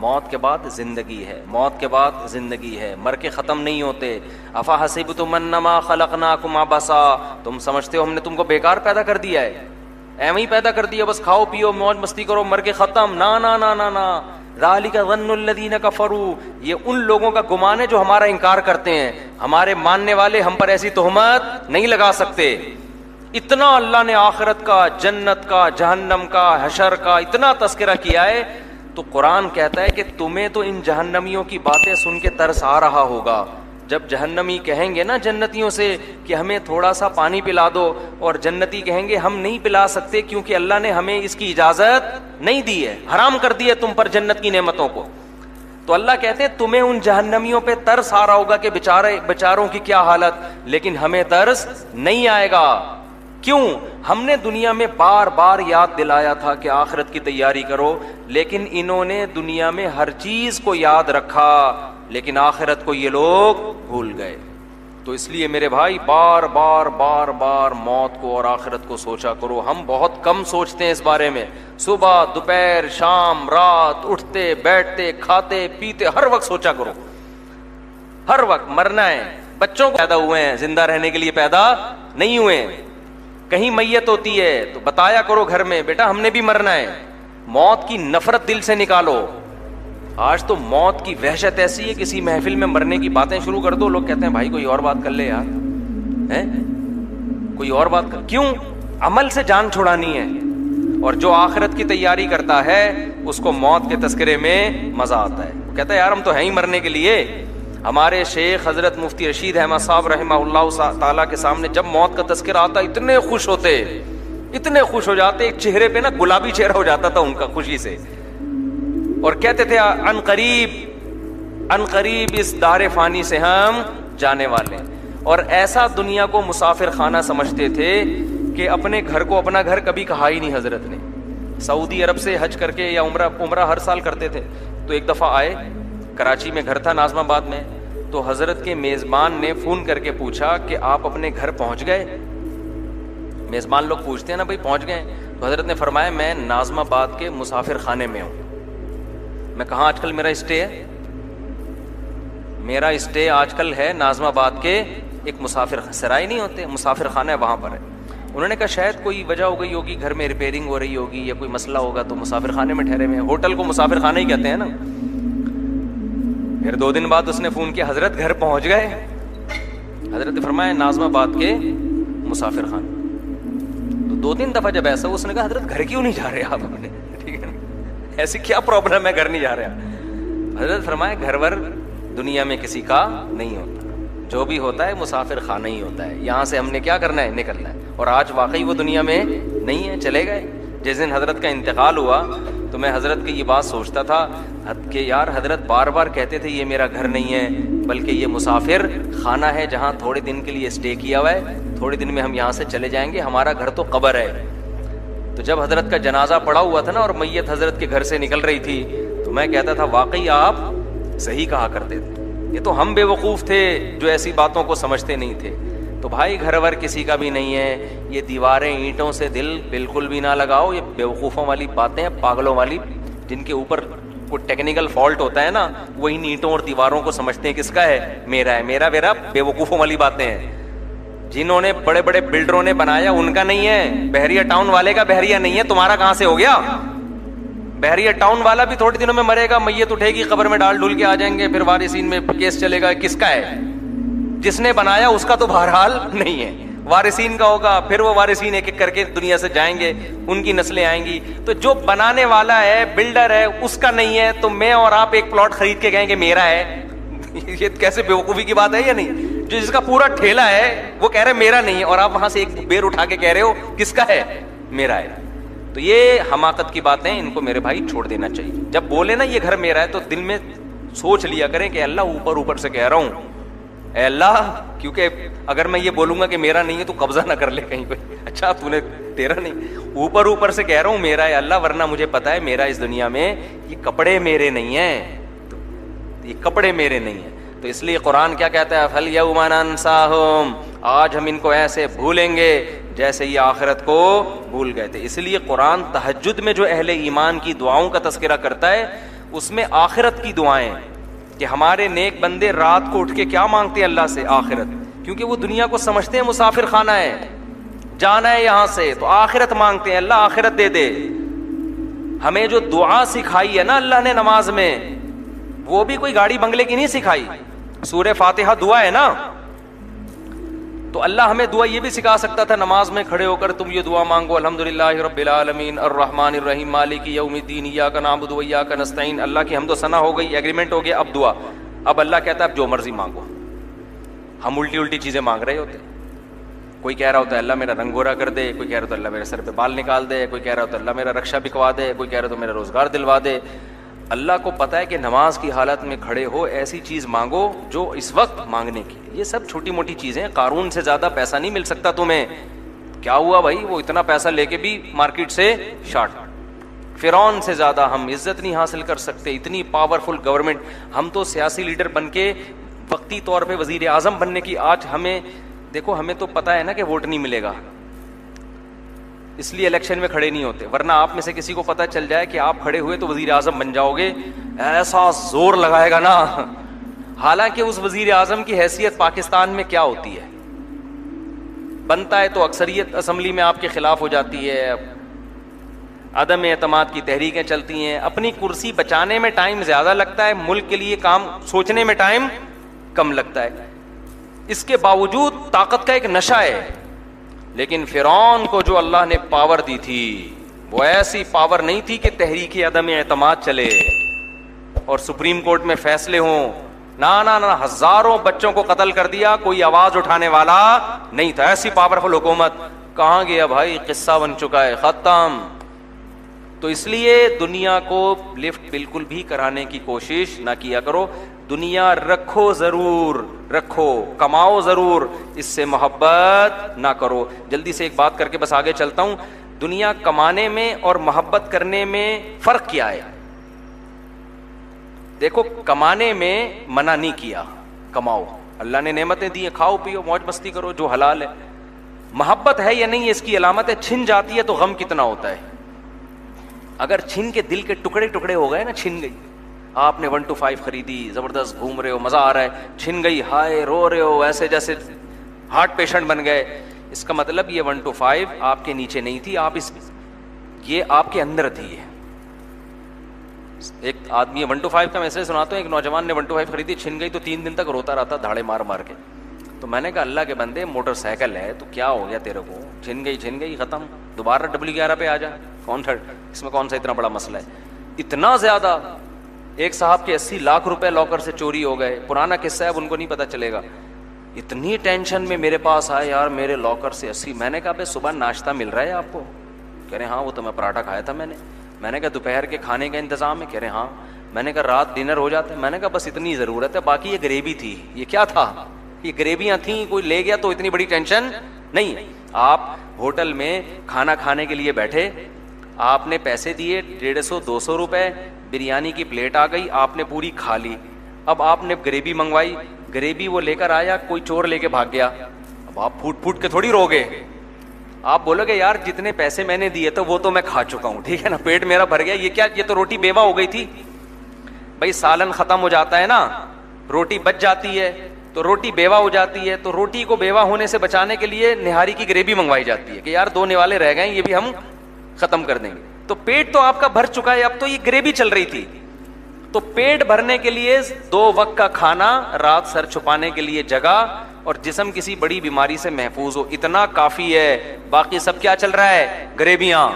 موت کے بعد زندگی ہے, موت کے بعد زندگی ہے, مر کے ختم نہیں ہوتے. أَفَحَسِبْتُمْ أَنَّمَا خَلَقْنَاكُمْ عَبَثًا, تم سمجھتے ہو ہم نے تم کو بیکار پیدا کر دیا ہے, ایویں ہی پیدا کر دیا, بس کھاؤ پیو موج مستی کرو, مر کے ختم. نا نا نا نا نا, ذَلِكَ ظَنُّ الَّذِينَ كَفَرُوا, یہ ان لوگوں کا گمان ہے جو ہمارا انکار کرتے ہیں. ہمارے ماننے والے ہم پر ایسی تہمت نہیں لگا سکتے. اتنا اللہ نے آخرت کا, جنت کا, جہنم کا, حشر کا اتنا تذکرہ کیا ہے, تو قرآن کہتا ہے کہ تمہیں تو ان جہنمیوں کی باتیں سن کے ترس آ رہا ہوگا. جب جہنمی کہیں گے نا جنتیوں سے کہ ہمیں تھوڑا سا پانی پلا دو, اور جنتی کہیں گے ہم نہیں پلا سکتے کیونکہ اللہ نے ہمیں اس کی اجازت نہیں دی ہے, حرام کر دی ہے تم پر جنت کی نعمتوں کو. تو اللہ کہتے ہیں تمہیں ان جہنمیوں پہ ترس آ رہا ہوگا کہ بیچاروں کی کیا حالت, لیکن ہمیں ترس نہیں آئے گا. کیوں؟ ہم نے دنیا میں بار بار یاد دلایا تھا کہ آخرت کی تیاری کرو, لیکن انہوں نے دنیا میں ہر چیز کو یاد رکھا, لیکن آخرت کو یہ لوگ بھول گئے. تو اس لیے میرے بھائی بار بار بار بار موت کو اور آخرت کو سوچا کرو. ہم بہت کم سوچتے ہیں اس بارے میں, صبح دوپہر شام رات, اٹھتے بیٹھتے کھاتے پیتے ہر وقت سوچا کرو, ہر وقت مرنا ہے. بچوں کو پیدا ہوئے ہیں زندہ رہنے کے لیے پیدا نہیں ہوئے ہیں. کہیں میت ہوتی ہے تو بتایا کرو گھر میں, بیٹا ہم نے بھی مرنا ہے. موت کی نفرت دل سے نکالو. آج تو موت کی وحشت ایسی ہے, کسی محفل میں مرنے کی باتیں شروع کر دو, لوگ کہتے ہیں بھائی کوئی اور بات کر لے یار, کوئی اور بات کر. کیوں؟ عمل سے جان چھڑانی ہے. اور جو آخرت کی تیاری کرتا ہے اس کو موت کے تذکرے میں مزہ آتا ہے. وہ کہتا ہے یار ہم تو ہیں ہی مرنے کے لیے. ہمارے شیخ حضرت مفتی رشید احمد صاحب رحمہ اللہ تعالیٰ کے سامنے جب موت کا تذکرہ آتا اتنے خوش ہوتے, اتنے خوش ہو جاتے, ایک چہرے پہ نا گلابی چہرہ ہو جاتا تھا ان کا خوشی سے, اور کہتے تھے ان قریب اس دار فانی سے ہم جانے والے ہیں. اور ایسا دنیا کو مسافر خانہ سمجھتے تھے کہ اپنے گھر کو اپنا گھر کبھی کہا ہی نہیں حضرت نے. سعودی عرب سے حج کر کے یا عمرہ ہر سال کرتے تھے. تو ایک دفعہ آئے, کراچی میں گھر تھا, ناظم آباد میں. تو حضرت کے میزبان نے فون کر کے پوچھا کہ آپ اپنے گھر پہنچ گئے؟ میزبان لوگ پوچھتے ہیں نا بھائی پہنچ گئے. تو حضرت نے فرمایا میں ناظم آباد کے مسافر خانے میں ہوں. میں کہاں آج کل میرا اسٹے ہے؟ میرا اسٹے آج کل ہے ناظم آباد کے ایک مسافر سرائے نہیں ہوتے, مسافر خانہ ہے, وہاں پر ہے. انہوں نے کہا شاید کوئی وجہ ہو گئی ہوگی, گھر میں ریپیئرنگ ہو رہی ہوگی یا کوئی مسئلہ ہوگا تو مسافر خانے میں ٹھہرے ہوئے ہیں. ہوٹل کو مسافر خانہ ہی کہتے ہیں نا. پھر 2 دن بعد اس نے فون کیا, حضرت گھر پہنچ گئے؟ حضرت نے فرمایا ناظم آباد کے مسافر خانے. تو 2-3 دفعہ جب ایسا اس نے کہا حضرت گھر کیوں نہیں جا رہے آپ اپنے, ٹھیک ہے نا, ایسی کیا پرابلم ہے گھر نہیں جا رہے؟ حضرت فرمایا گھر ور دنیا میں کسی کا نہیں ہوتا, جو بھی ہوتا ہے مسافر خانہ ہی ہوتا ہے. یہاں سے ہم نے کیا کرنا ہے, نکلنا ہے. اور آج واقعی وہ دنیا میں نہیں ہے, چلے گئے. جس دن حضرت کا انتقال ہوا تو میں حضرت کی یہ بات سوچتا تھا کہ یار حضرت بار بار کہتے تھے یہ میرا گھر نہیں ہے بلکہ یہ مسافر خانہ ہے جہاں تھوڑے دن کے لیے اسٹے کیا ہوا ہے, تھوڑے دن میں ہم یہاں سے چلے جائیں گے, ہمارا گھر تو قبر ہے. تو جب حضرت کا جنازہ پڑا ہوا تھا نا اور میت حضرت کے گھر سے نکل رہی تھی تو میں کہتا تھا واقعی آپ صحیح کہا کرتے تھے, یہ تو ہم بے وقوف تھے جو ایسی باتوں کو سمجھتے نہیں تھے. تو بھائی گھر ور کسی کا بھی نہیں ہے, یہ دیواریں اینٹوں سے دل بالکل بھی نہ لگاؤ, یہ بے وقوفوں والی باتیں ہیں, پاگلوں والی, جن کے اوپر کوئی ٹیکنیکل فالٹ ہوتا ہے نا وہ ان اینٹوں اور دیواروں کو سمجھتے ہیں کس کا ہے, میرا ہے, میرا بے وقوفوں والی باتیں ہیں. جنہوں نے بڑے بڑے بلڈروں نے بنایا ان کا نہیں ہے, بحریہ ٹاؤن والے کا بحریہ نہیں ہے, تمہارا کہاں سے ہو گیا؟ بحریہ ٹاؤن والا بھی تھوڑے دنوں میں مرے گا, میت اٹھے گی, قبر میں ڈال ڈول کے آ جائیں گے, پھر وارثین میں کیس چلے گا, کس کا ہے؟ جس نے بنایا اس کا تو بہرحال نہیں ہے, وارثین کا ہوگا. پھر وہ وارثین ایک ایک کر کے دنیا سے جائیں گے, ان کی نسلیں آئیں گی. تو جو بنانے والا ہے, بلڈر ہے, اس کا نہیں ہے, تو میں اور آپ ایک پلاٹ خرید کے کہیں گے میرا ہے, یہ کیسے بیوقوفی کی بات ہے یا نہیں؟ جو جس کا پورا ٹھیلا ہے وہ کہہ رہے میرا نہیں ہے, اور آپ وہاں سے ایک بیر اٹھا کے کہہ رہے ہو کس کا ہے, میرا ہے. تو یہ حماقت کی باتیں, ان کو میرے بھائی چھوڑ دینا چاہیے. جب بولے نا یہ گھر میرا ہے تو دل میں سوچ لیا کریں کہ اللہ اوپر اوپر سے کہہ رہا ہوں, اے اللہ, کیونکہ اگر میں یہ بولوں گا کہ میرا نہیں ہے تو قبضہ نہ کر لے کہیں پہ, اچھا تو نے تیرا نہیں, اوپر اوپر سے کہہ رہا ہوں میرا ہے اللہ, ورنہ مجھے پتا ہے میرا اس دنیا میں یہ کپڑے میرے نہیں ہیں, یہ کپڑے میرے نہیں ہیں. تو اس لیے قرآن کیا کہتا ہے, فَالْيَوْمَ نَنْسَاهُمْ, آج ہم ان کو ایسے بھولیں گے جیسے یہ آخرت کو بھول گئے تھے. اس لیے قرآن تہجد میں جو اہل ایمان کی دعاؤں کا تذکرہ کرتا ہے اس میں آخرت کی دعائیں, کہ ہمارے نیک بندے رات کو اٹھ کے کیا مانگتے ہیں اللہ سے, آخرت, کیونکہ وہ دنیا کو سمجھتے ہیں مسافر خانہ ہے, جانا ہے یہاں سے, تو آخرت مانگتے ہیں, اللہ آخرت دے دے. ہمیں جو دعا سکھائی ہے نا اللہ نے نماز میں, وہ بھی کوئی گاڑی بنگلے کی نہیں سکھائی, سورہ فاتحہ دعا ہے نا. تو اللہ ہمیں دعا یہ بھی سکھا سکتا تھا نماز میں کھڑے ہو کر تم یہ دعا مانگو, الحمدللہ رب العالمین الرحمن الرحیم مالک یوم الدین ایاک نعبد و ایاک نستعین. اللہ کی حمد و ثنا ہو گئی, ایگریمنٹ ہو گیا, اب دعا. اب اللہ کہتا ہے اب جو مرضی مانگو. ہم الٹی الٹی چیزیں مانگ رہے ہوتے, کوئی کہہ رہا ہوتا ہے اللہ میرا رنگ گورا کر دے, کوئی کہہ رہا ہوتا ہے اللہ میرے سر پہ بال نکال دے, کوئی کہہ رہا ہوتا ہے اللہ میرا رکشا بکوا دے, کوئی کہہ رہا ہوتا ہے میرا روزگار دلوا دے. اللہ کو پتا ہے کہ نماز کی حالت میں کھڑے ہو ایسی چیز مانگو جو اس وقت مانگنے کی. یہ سب چھوٹی موٹی چیزیں, قارون سے زیادہ پیسہ نہیں مل سکتا تمہیں. کیا ہوا بھائی, وہ اتنا پیسہ لے کے بھی مارکیٹ سے شارٹ. فرعون سے زیادہ ہم عزت نہیں حاصل کر سکتے, اتنی پاورفل گورنمنٹ. ہم تو سیاسی لیڈر بن کے وقتی طور پہ وزیر اعظم بننے کی, آج ہمیں دیکھو, ہمیں تو پتا ہے نا کہ ووٹ نہیں ملے گا, اس لیے الیکشن میں کھڑے نہیں ہوتے. ورنہ آپ میں سے کسی کو پتہ چل جائے کہ آپ کھڑے ہوئے تو وزیر اعظم بن جاؤ گے, ایسا زور لگائے گا نا. حالانکہ اس وزیر اعظم کی حیثیت پاکستان میں کیا ہوتی ہے, بنتا ہے تو اکثریت اسمبلی میں آپ کے خلاف ہو جاتی ہے, عدم اعتماد کی تحریکیں چلتی ہیں. اپنی کرسی بچانے میں ٹائم زیادہ لگتا ہے, ملک کے لیے کام سوچنے میں ٹائم کم لگتا ہے. اس کے باوجود طاقت کا ایک نشہ ہے. لیکن فرعون کو جو اللہ نے پاور دی تھی وہ ایسی پاور نہیں تھی کہ تحریک عدم اعتماد چلے اور سپریم کورٹ میں فیصلے ہوں. نہ ہزاروں بچوں کو قتل کر دیا, کوئی آواز اٹھانے والا نہیں تھا. ایسی پاورفل حکومت کہاں گیا بھائی, قصہ بن چکا ہے, ختم. تو اس لیے دنیا کو لفٹ بالکل بھی کرانے کی کوشش نہ کیا کرو. دنیا رکھو ضرور رکھو, کماؤ ضرور, اس سے محبت نہ کرو. جلدی سے ایک بات کر کے بس آگے چلتا ہوں. دنیا کمانے میں اور محبت کرنے میں فرق کیا ہے؟ دیکھو, کمانے میں منع نہیں کیا, کماؤ, اللہ نے نعمتیں دی ہیں, کھاؤ پیو موج مستی کرو جو حلال ہے. محبت ہے یا نہیں اس کی علامت ہے, چھن جاتی ہے تو غم کتنا ہوتا ہے. اگر چھن کے دل کے ٹکڑے ٹکڑے ہو گئے نا, چھن گئی, آپ نے 1 to 5 خریدی, زبردست گھوم رہے ہو, مزہ آ رہا ہے, چھن گئی, ہائے رو رہے ہو ایسے جیسے ہارٹ پیشنٹ بن گئے, اس کا مطلب یہ 1 to 5 آپ کے نیچے نہیں تھی, یہ آپ کے اندر تھی. ایک آدمی 1 to 5 کا میں سے سناتا ہوں, ایک نوجوان نے 1 to 5 خریدی, چھن گئی تو 3 دن تک روتا رہتا دھاڑے مار مار کے. تو میں نے کہا اللہ کے بندے, موٹر سائیکل ہے تو کیا ہو گیا تیرے کو, چھن گئی ختم, دوبارہ W11 پہ آ جا, اس میں کون سا اتنا بڑا مسئلہ ہے. اتنا زیادہ, ایک صاحب کے 80 لاکھ روپے لاکر سے چوری ہو گئے, پرانا قصہ ہے, ان کو نہیں پتا چلے گا. اتنی ٹینشن میں میرے پاس آئے, یار میرے لاکر سے 80. میں نے کہا بھائی صبح ناشتہ مل رہا ہے آپ کو؟ کہہ رہے ہاں, وہ تو میں پراٹھا کھایا تھا میں نے کہا دوپہر کے کھانے کا انتظام ہے؟ کہہ رہے ہاں. میں نے کہا رات ڈنر ہو جاتا ہے؟ میں نے کہا بس اتنی ضرورت ہے, باقی یہ گریوی تھی. یہ کیا تھا؟ یہ گریویاں تھیں, کوئی لے گیا تو اتنی بڑی ٹینشن نہیں. آپ ہوٹل میں کھانا کھانے کے لیے بیٹھے, آپ نے پیسے دیے 150-200 روپے, بریانی کی پلیٹ آ گئی, آپ نے پوری کھا لی. اب آپ نے گریوی منگوائی, گریوی وہ لے کر آیا, کوئی چور لے کے بھاگ گیا. اب آپ پھوٹ پھوٹ کے تھوڑی رو گے, آپ بولو گے یار جتنے پیسے میں نے دیے تو وہ تو میں کھا چکا ہوں, ٹھیک ہے نا, پیٹ میرا بھر گیا, یہ کیا, یہ تو روٹی بیوہ ہو گئی تھی. بھائی سالن ختم ہو جاتا ہے نا, روٹی بچ جاتی ہے تو روٹی بیوہ ہو جاتی ہے, تو روٹی کو بیوہ ہونے سے بچانے کے لیے نہاری کی گریوی منگوائی جاتی ہے کہ یار 2 نوالے رہ گئے, یہ بھی ہم ختم کر دیں گے. تو پیٹ تو آپ کا بھر چکا ہے, اب تو یہ گریوی چل رہی تھی. تو پیٹ بھرنے کے لیے 2 وقت کا کھانا, رات سر چھپانے کے لیے جگہ, اور جسم کسی بڑی بیماری سے محفوظ ہو, اتنا کافی ہے. باقی سب کیا چل رہا ہے؟ گریویاں.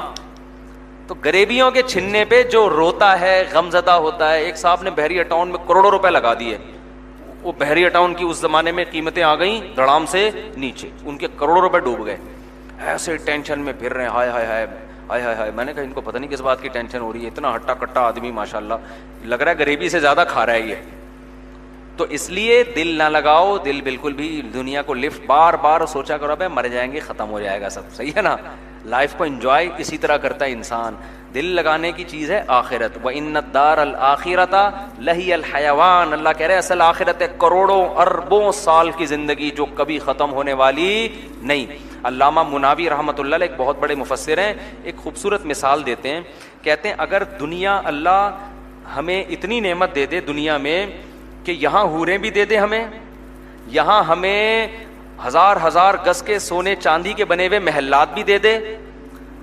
تو گریویوں کے چھننے پہ جو روتا ہے, غم زدہ ہوتا ہے. ایک صاحب نے بحریہ ٹاؤن میں کروڑوں روپے لگا دیے, وہ بحریہ ٹاؤن کی اس زمانے میں قیمتیں آ گئیں دڑام سے نیچے, ان کے کروڑوں روپے ڈوب گئے. ایسے ٹینشن میں پھر رہے ہیں, ہائے ہائے ہائے ہائے ہائے ہائے. میں نے کہا ان کو پتہ نہیں کس بات کی ٹینشن ہو رہی ہے, اتنا ہٹا کٹا آدمی ماشاءاللہ, لگ رہا ہے گریبی سے زیادہ کھا رہا ہے یہ. تو اس لیے دل نہ لگاؤ, دل بالکل بھی دنیا کو لفٹ, بار بار سوچا کرو بھائی مر جائیں گے, ختم ہو جائے گا سب, صحیح ہے نا. لائف کو انجوائے اسی طرح کرتا ہے انسان. دل لگانے کی چیز ہے آخرت. وَإِنَّ الدَّارَ الْآخِرَةَ لَهِيَ الْحَيَوَانُ, اللہ کہہ رہے ہیں اصل آخرت ہے کروڑوں اربوں سال کی زندگی جو کبھی ختم ہونے والی نہیں. علامہ مناوی رحمۃ اللہ علیہ ایک بہت بڑے مفسر ہیں, ایک خوبصورت مثال دیتے ہیں. کہتے ہیں اگر دنیا, اللہ ہمیں اتنی نعمت دے دے دنیا میں کہ یہاں حوریں بھی دے دے ہمیں, یہاں ہمیں 1000 گز کے سونے چاندی کے بنے ہوئے محلات بھی دے دے,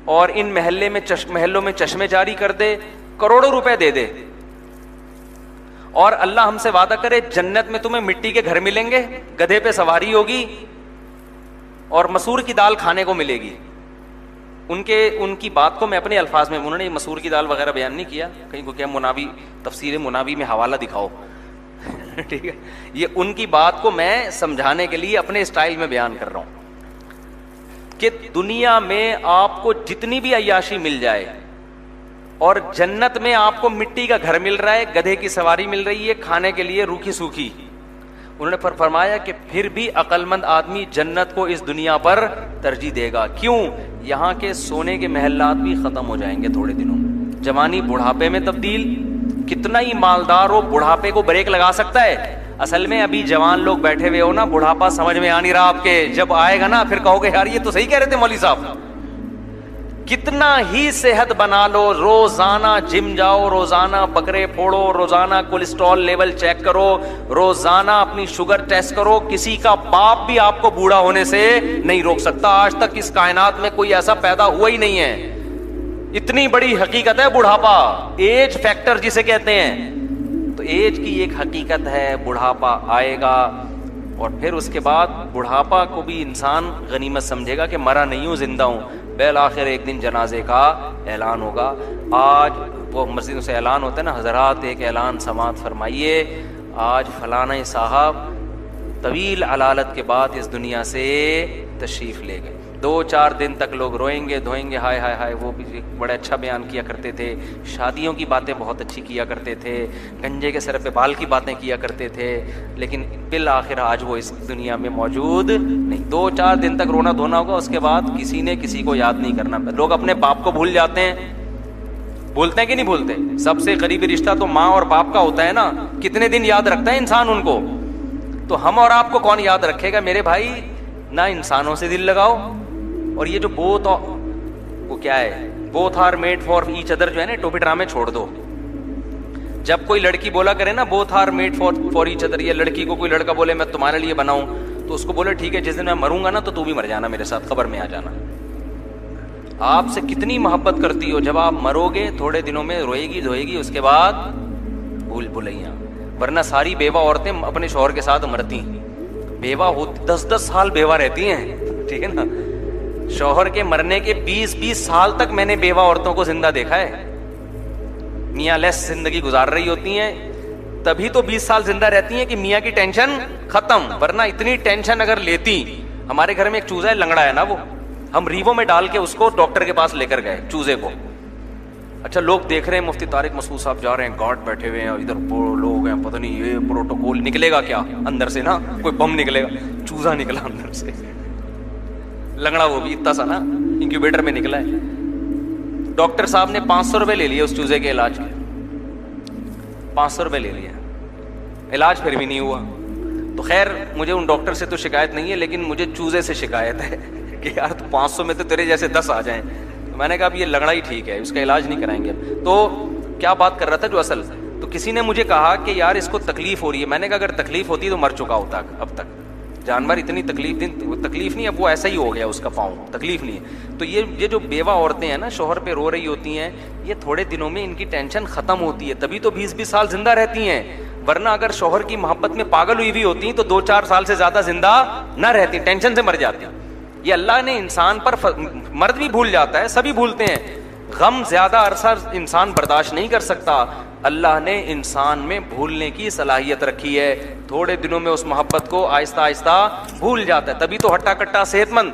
اور ان محلوں میں چشمے جاری کر دے, کروڑوں روپے دے دے, اور اللہ ہم سے وعدہ کرے جنت میں تمہیں مٹی کے گھر ملیں گے, گدھے پہ سواری ہوگی, اور مسور کی دال کھانے کو ملے گی. ان کی بات کو میں اپنے الفاظ میں, انہوں نے مسور کی دال وغیرہ بیان نہیں کیا, کہیں کو کیا مناوی تفسیر مناوی میں حوالہ دکھاؤ, ٹھیک ہے, یہ ان کی بات کو میں سمجھانے کے لیے اپنے اسٹائل میں بیان کر رہا ہوں کہ دنیا میں آپ کو جتنی بھی عیاشی مل جائے, اور جنت میں آپ کو مٹی کا گھر مل رہا ہے, گدھے کی سواری مل رہی ہے, کھانے کے لیے روکھی سوکھی, انہوں نے فرمایا کہ پھر بھی عقل مند آدمی جنت کو اس دنیا پر ترجیح دے گا. کیوں؟ یہاں کے سونے کے محلات بھی ختم ہو جائیں گے تھوڑے دنوں میں. جوانی بڑھاپے میں تبدیل, کتنا ہی مالدار ہو بڑھاپے کو بریک لگا سکتا ہے. اصل میں ابھی جوان لوگ بیٹھے ہوئے ہو نا, بڑھاپا سمجھ میں آ نہیں رہا آپ کے, جب آئے گا نا پھر کہو گے یار یہ تو صحیح کہہ رہے تھے مولوی صاحب. کتنا ہی صحت بنا لو, روزانہ جم جاؤ, روزانہ بکرے پھوڑو, روزانہ کولیسٹرول لیول چیک کرو, روزانہ اپنی شوگر ٹیسٹ کرو, کسی کا باپ بھی آپ کو بوڑھا ہونے سے نہیں روک سکتا. آج تک اس کائنات میں کوئی ایسا پیدا ہوا ہی نہیں ہے. اتنی بڑی حقیقت ہے بڑھاپا, ایج فیکٹر جسے کہتے ہیں. تو ایج کی ایک حقیقت ہے, بڑھاپا آئے گا, اور پھر اس کے بعد بڑھاپا کو بھی انسان غنیمت سمجھے گا کہ مرا نہیں ہوں, زندہ ہوں. بالآخر ایک دن جنازے کا اعلان ہوگا. آج وہ مسجدوں سے اعلان ہوتا ہے نا, حضرات ایک اعلان سماعت فرمائیے, آج فلانا صاحب طویل علالت کے بعد اس دنیا سے تشریف لے گئے. 2-4 دن تک لوگ روئیں گے دھوئیں گے, ہائے ہائے ہائے وہ بھی بڑے اچھا بیان کیا کرتے تھے, شادیوں کی باتیں بہت اچھی کیا کرتے تھے, گنجے کے سر پہ بال کی باتیں کیا کرتے تھے, لیکن بالآخر آج وہ اس دنیا میں موجود نہیں. 2-4 دن تک رونا دھونا ہوگا, اس کے بعد کسی نے کسی کو یاد نہیں کرنا. لوگ اپنے باپ کو بھول جاتے ہیں, بھولتے ہیں کہ نہیں بھولتے؟ سب سے قریبی رشتہ تو ماں اور باپ کا ہوتا ہے نا, کتنے دن یاد رکھتا ہے انسان ان کو. تو ہم اور آپ کو کون یاد رکھے گا میرے بھائی؟ نہ انسانوں سے دل لگاؤ. اور یہ جو وہ کیا ہے, both are made for each other جو ہے نا, ٹوپی ڈرامے چھوڑ دو. جب کوئی لڑکی بولا کرے نا both are made for each other, یا لڑکی کو کوئی لڑکا بولے میں تمہارے لیے بناؤں, تو اس کو بولے ٹھیک ہے جس دن میں مروں گا نا تو بھی مر جانا میرے ساتھ, قبر میں آ جانا. آپ سے کتنی محبت کرتی ہو, جب آپ مرو گے تھوڑے دنوں میں روئے گی دھوئے گی, اس کے بعد بھول بھلائیاں. ورنہ ساری بیوہ عورتیں اپنے شوہر کے ساتھ مرتی, بیوہ ہوتی 10-10 سال بیوہ رہتی ہیں, ٹھیک ہے نا. شوہر کے مرنے کے 20-20 سال تک میں نے بیوہ عورتوں کو زندہ دیکھا ہے, میاں لیس زندگی گزار رہی ہوتی ہیں, تبھی تو 20 سال زندہ رہتی ہیں کہ میاں کی ٹینشن ختم. ورنہ اتنی ٹینشن اگر لیتی, ہمارے گھر میں ایک چوزا ہے, لنگڑا ہے نا وہ, ہم ریوو میں ڈال کے اس کو ڈاکٹر کے پاس لے کر گئے چوزے کو. اچھا لوگ دیکھ رہے ہیں مفتی طارق مسعود صاحب جا رہے ہیں, گارڈ بیٹھے ہوئے ہیں, اور ادھر لوگ ہیں, پتہ نہیں یہ پروٹوکول نکلے گا کیا اندر سے, نا کوئی بم نکلے گا. چوزا نکلا اندر سے, لنگڑا, وہ بھی اتنا سا نا, انکیوبیٹر میں نکلا ہے. ڈاکٹر صاحب نے 500 روپے لے لیے اس چوزے کے علاج کے, 500 روپے لے لیا, علاج پھر بھی نہیں ہوا. تو خیر مجھے ان ڈاکٹر سے تو شکایت نہیں ہے, لیکن مجھے چوزے سے شکایت ہے کہ یار 500 میں تو تیرے جیسے 10 آ جائیں. تو میں نے کہا اب یہ لنگڑا ہی ٹھیک ہے, اس کا علاج نہیں کرائیں گے. تو کیا بات کر رہا تھا جو اصل, تو کسی نے مجھے کہا کہ یار اس کو تکلیف ہو رہی ہے. میں نے کہا اگر تکلیف ہوتی تو مر چکا ہوتا اب تک. جانور اتنی تکلیف نہیں, اب وہ ایسا ہی ہو گیا, اس کا پاؤں تکلیف نہیں ہے. تو یہ جو بیوہ عورتیں ہیں نا شوہر پہ رو رہی ہوتی ہیں, یہ تھوڑے دنوں میں ان کی ٹینشن ختم ہوتی ہے, تبھی تو 20-20 سال زندہ رہتی ہیں. ورنہ اگر شوہر کی محبت میں پاگل ہوئی ہوتی تو 2-4 سال سے زیادہ زندہ نہ رہتی, ٹینشن سے مر جاتی. یہ اللہ نے انسان پر, مرد بھی بھول جاتا ہے, سبھی بھولتے ہیں, غم زیادہ عرصہ انسان برداشت نہیں کر سکتا. اللہ نے انسان میں بھولنے کی صلاحیت رکھی ہے, تھوڑے دنوں میں اس محبت کو آہستہ آہستہ بھول جاتا ہے, تبھی تو ہٹا کٹا صحت مند